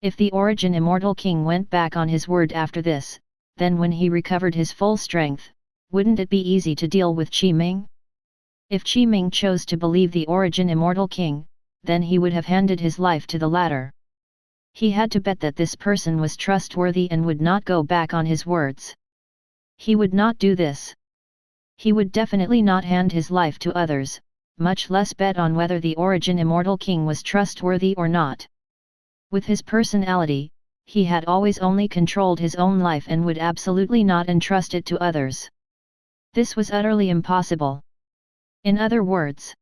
If the Origin Immortal King went back on his word after this, then when he recovered his full strength, wouldn't it be easy to deal with Qi Ming? If Qi Ming chose to believe the Origin Immortal King, then he would have handed his life to the latter. He had to bet that this person was trustworthy and would not go back on his words. He would not do this. He would definitely not hand his life to others, much less bet on whether the Origin Immortal King was trustworthy or not. With his personality, he had always only controlled his own life and would absolutely not entrust it to others. This was utterly impossible. In other words,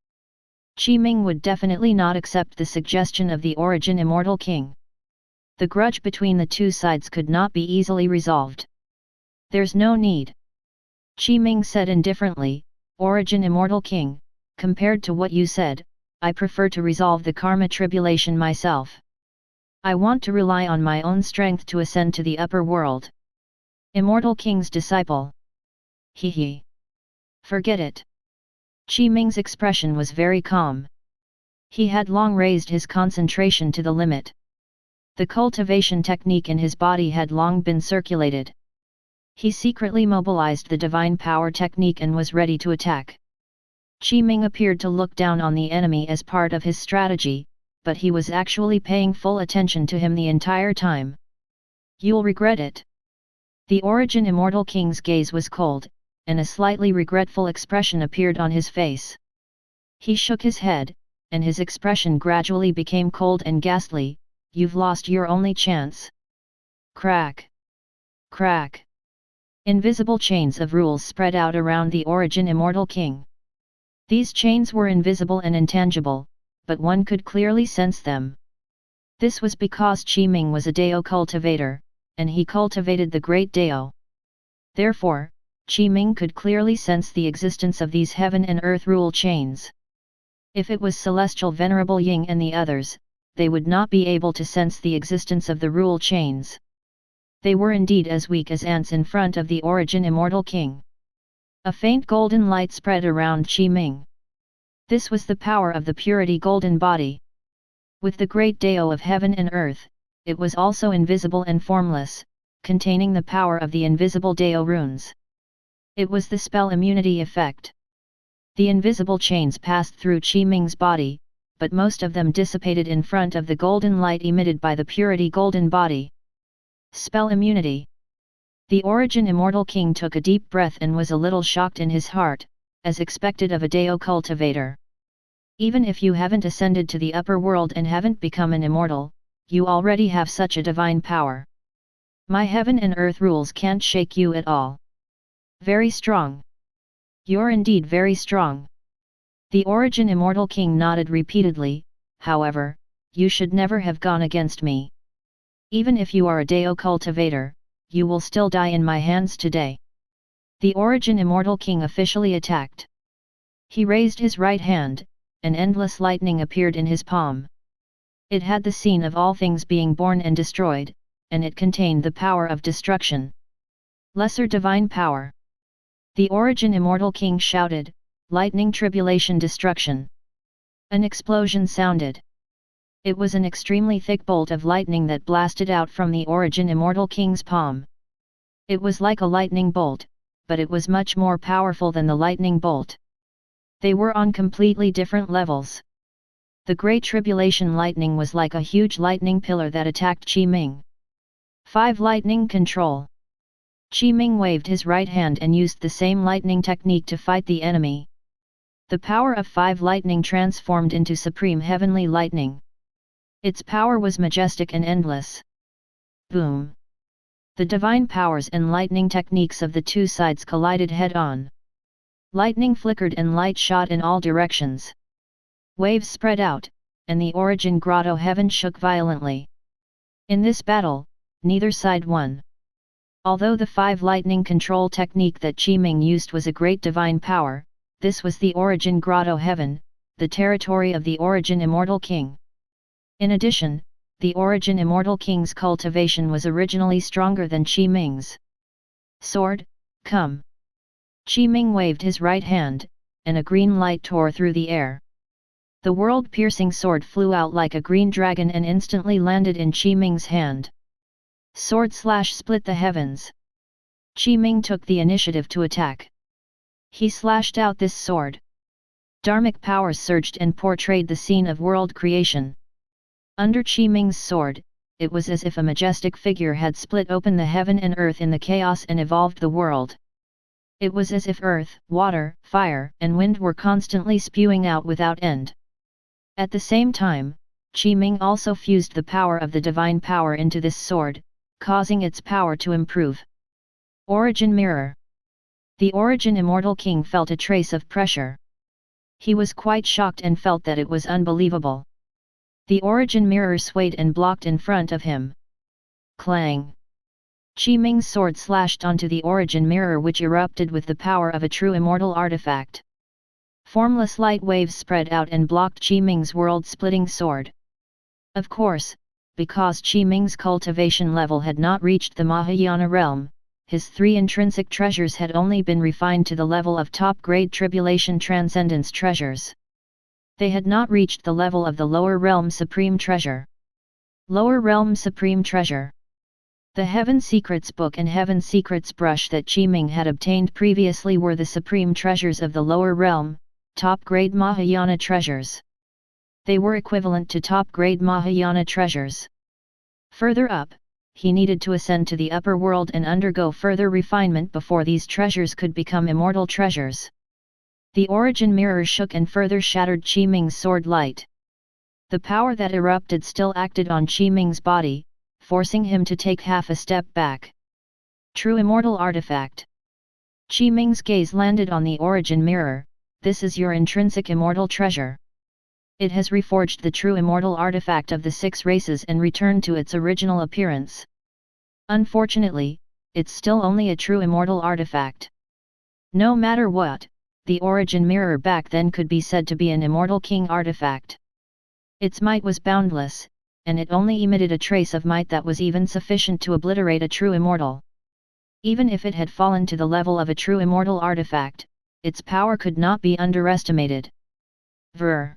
Qi Ming would definitely not accept the suggestion of the Origin Immortal King. The grudge between the two sides could not be easily resolved. There's no need. Qi Ming said indifferently, Origin Immortal King, compared to what you said, I prefer to resolve the karma tribulation myself. I want to rely on my own strength to ascend to the upper world. Immortal King's disciple. He. Forget it. Qi Ming's expression was very calm. He had long raised his concentration to the limit. The cultivation technique in his body had long been circulated. He secretly mobilized the divine power technique and was ready to attack. Qi Ming appeared to look down on the enemy as part of his strategy, but he was actually paying full attention to him the entire time. You'll regret it. The Origin Immortal King's gaze was cold, and a slightly regretful expression appeared on his face. He shook his head, and his expression gradually became cold and ghastly. You've lost your only chance. Crack. Crack. Invisible chains of rules spread out around the Origin Immortal King. These chains were invisible and intangible, but one could clearly sense them. This was because Qi Ming was a Dao cultivator, and he cultivated the Great Dao. Therefore, Qi Ming could clearly sense the existence of these heaven and earth rule chains. If it was Celestial Venerable Ying and the others, they would not be able to sense the existence of the rule chains. They were indeed as weak as ants in front of the Origin Immortal King. A faint golden light spread around Qi Ming. This was the power of the purity golden body. With the great Dao of heaven and earth, it was also invisible and formless, containing the power of the invisible Dao runes. It was the spell immunity effect. The invisible chains passed through Qi Ming's body, but most of them dissipated in front of the golden light emitted by the purity golden body. Spell immunity. The Origin Immortal King took a deep breath and was a little shocked in his heart, as expected of a Dao cultivator. Even if you haven't ascended to the upper world and haven't become an immortal, you already have such a divine power. My heaven and earth rules can't shake you at all. Very strong. You're indeed very strong. The Origin Immortal King nodded repeatedly. However, you should never have gone against me. Even if you are a Dao cultivator, you will still die in my hands today. The Origin Immortal King officially attacked. He raised his right hand, and endless lightning appeared in his palm. It had the scene of all things being born and destroyed, and it contained the power of destruction. Lesser divine power. The Origin Immortal King shouted, lightning tribulation destruction. An explosion sounded. It was an extremely thick bolt of lightning that blasted out from the Origin Immortal King's palm. It was like a lightning bolt, but it was much more powerful than the lightning bolt. They were on completely different levels. The Great Tribulation lightning was like a huge lightning pillar that attacked Qi Ming. 5 Lightning Control. Qi Ming waved his right hand and used the same lightning technique to fight the enemy. The power of 5 lightning transformed into supreme heavenly lightning. Its power was majestic and endless. Boom! The divine powers and lightning techniques of the two sides collided head-on. Lightning flickered and light shot in all directions. Waves spread out, and the origin Grotto-Heaven shook violently. In this battle, neither side won. Although the 5 lightning control technique that Ming used was a great divine power, this was the origin Grotto-Heaven, the territory of the origin Immortal King. In addition, the origin Immortal King's cultivation was originally stronger than Ming's. Sword, come! Ming waved his right hand, and a green light tore through the air. The world-piercing sword flew out like a green dragon and instantly landed in Ming's hand. Sword slash split the heavens. Ming took the initiative to attack. He slashed out this sword. Dharmic powers surged and portrayed the scene of world creation. Under Ming's sword, it was as if a majestic figure had split open the heaven and earth in the chaos and evolved the world. It was as if earth, water, fire, and wind were constantly spewing out without end. At the same time, Ming also fused the power of the divine power into this sword, causing its power to improve. Origin Mirror. The origin Immortal King felt a trace of pressure. He was quite shocked and felt that it was unbelievable. The origin mirror swayed and blocked in front of him. Clang! Ming's sword slashed onto the origin mirror, which erupted with the power of a true immortal artifact. Formless light waves spread out and blocked Ming's world-splitting sword. Of course, because Ming's cultivation level had not reached the Mahayana realm, his 3 intrinsic treasures had only been refined to the level of top-grade tribulation transcendence treasures. They had not reached the level of the lower realm supreme treasure. Lower realm supreme treasure. The Heaven Secrets book and Heaven Secrets brush that Ming had obtained previously were the supreme treasures of the lower realm, top-grade Mahayana treasures. They were equivalent to top-grade Mahayana treasures. Further up, he needed to ascend to the upper world and undergo further refinement before these treasures could become immortal treasures. The origin mirror shook and further shattered Ming's sword light. The power that erupted still acted on Ming's body, forcing him to take half a step back. True immortal artifact. Ming's gaze landed on the origin mirror. This is your intrinsic immortal treasure. It has reforged the true immortal artifact of the 6 races and returned to its original appearance. Unfortunately, it's still only a true immortal artifact. No matter what, the origin mirror back then could be said to be an immortal king artifact. Its might was boundless, and it only emitted a trace of might that was even sufficient to obliterate a true immortal. Even if it had fallen to the level of a true immortal artifact, its power could not be underestimated. Vrr!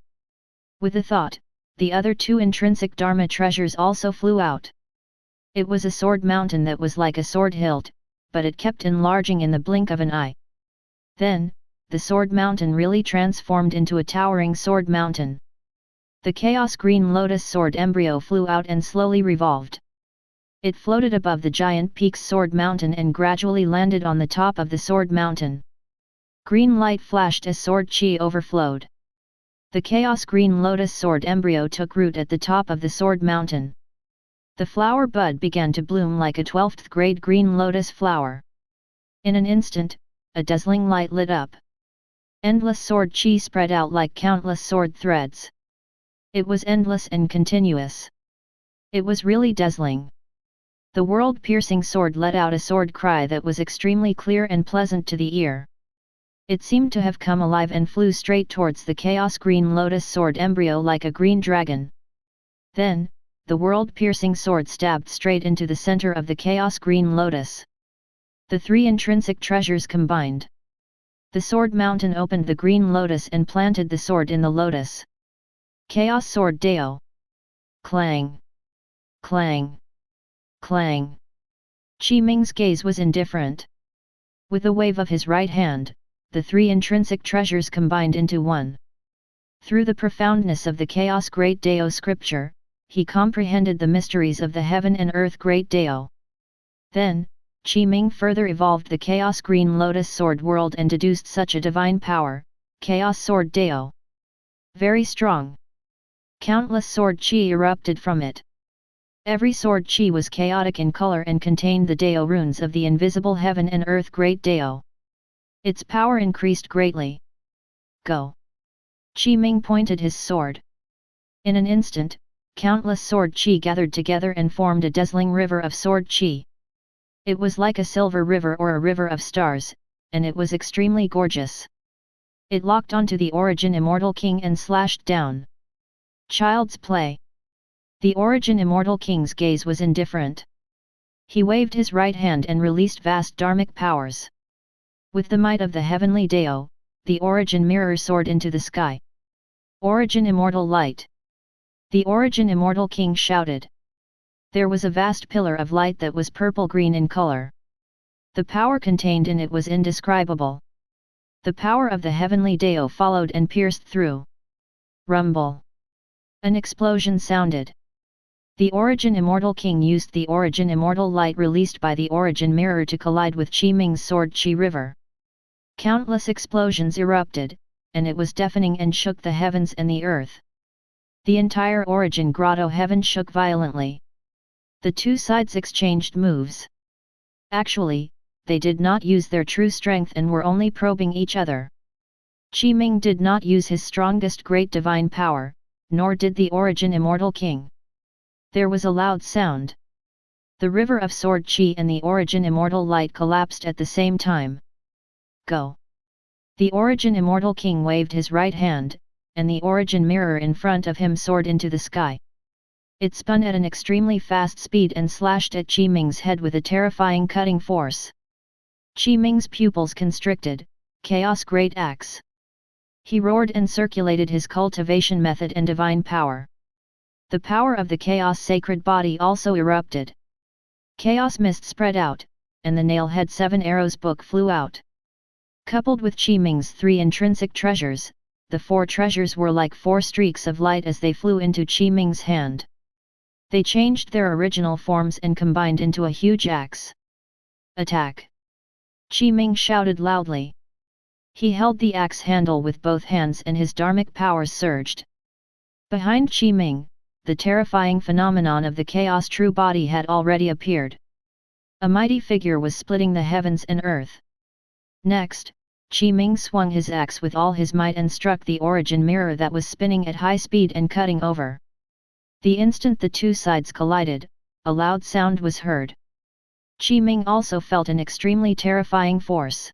With a thought, the other 2 intrinsic Dharma treasures also flew out. It was a sword mountain that was like a sword hilt, but it kept enlarging in the blink of an eye. Then, the sword mountain really transformed into a towering sword mountain. The Chaos Green Lotus sword embryo flew out and slowly revolved. It floated above the giant peak's sword mountain and gradually landed on the top of the sword mountain. Green light flashed as sword chi overflowed. The Chaos Green Lotus sword embryo took root at the top of the sword mountain. The flower bud began to bloom like a 12th grade green lotus flower. In an instant, a dazzling light lit up. Endless sword chi spread out like countless sword threads. It was endless and continuous. It was really dazzling. The world-piercing sword let out a sword cry that was extremely clear and pleasant to the ear. It seemed to have come alive and flew straight towards the Chaos Green Lotus sword embryo like a green dragon. Then, the world-piercing sword stabbed straight into the center of the Chaos Green Lotus. The 3 intrinsic treasures combined. The sword mountain opened the green lotus and planted the sword in the lotus. Chaos Sword Deo. Clang! Clang! Clang! Ming's gaze was indifferent. With a wave of his right hand, the 3 intrinsic treasures combined into one. Through the profoundness of the Chaos Great Deo scripture, he comprehended the mysteries of the heaven and earth Great Deo. Then, Ming further evolved the Chaos Green Lotus sword world and deduced such a divine power, Chaos Sword Dao. Very strong. Countless sword chi erupted from it. Every sword chi was chaotic in color and contained the Dao runes of the invisible heaven and earth great Dao. Its power increased greatly. Go! Ming pointed his sword. In an instant, countless sword chi gathered together and formed a dazzling river of sword chi. It was like a silver river or a river of stars, and it was extremely gorgeous. It locked onto the Origin Immortal King and slashed down. Child's play. The Origin Immortal King's gaze was indifferent. He waved his right hand and released vast dharmic powers. With the might of the heavenly Dao, the Origin mirror soared into the sky. Origin Immortal Light. The Origin Immortal King shouted. There was a vast pillar of light that was purple-green in color. The power contained in it was indescribable. The power of the heavenly Dao followed and pierced through. Rumble. An explosion sounded. The Origin Immortal King used the Origin Immortal Light released by the Origin Mirror to collide with Ming's sword Chi River. Countless explosions erupted, and it was deafening and shook the heavens and the earth. The entire Origin Grotto-Heaven shook violently. The two sides exchanged moves. Actually, they did not use their true strength and were only probing each other. Ming did not use his strongest great divine power, nor did the Origin Immortal King. There was a loud sound. The river of sword chi and the Origin Immortal Light collapsed at the same time. Go! The Origin Immortal King waved his right hand, and the Origin mirror in front of him soared into the sky. It spun at an extremely fast speed and slashed at Ming's head with a terrifying cutting force. Ming's pupils constricted, Chaos Great Axe. He roared and circulated his cultivation method and divine power. The power of the Chaos Sacred Body also erupted. Chaos mist spread out, and the Nailhead 7 Arrows book flew out. Coupled with Ming's 3 intrinsic treasures, the 4 treasures were like 4 streaks of light as they flew into Ming's hand. They changed their original forms and combined into a huge axe. Attack! Ming shouted loudly. He held the axe handle with both hands and his dharmic powers surged. Behind Ming, the terrifying phenomenon of the Chaos True Body had already appeared. A mighty figure was splitting the heavens and earth. Next, Ming swung his axe with all his might and struck the Origin mirror that was spinning at high speed and cutting over. The instant the two sides collided, a loud sound was heard. Ming also felt an extremely terrifying force.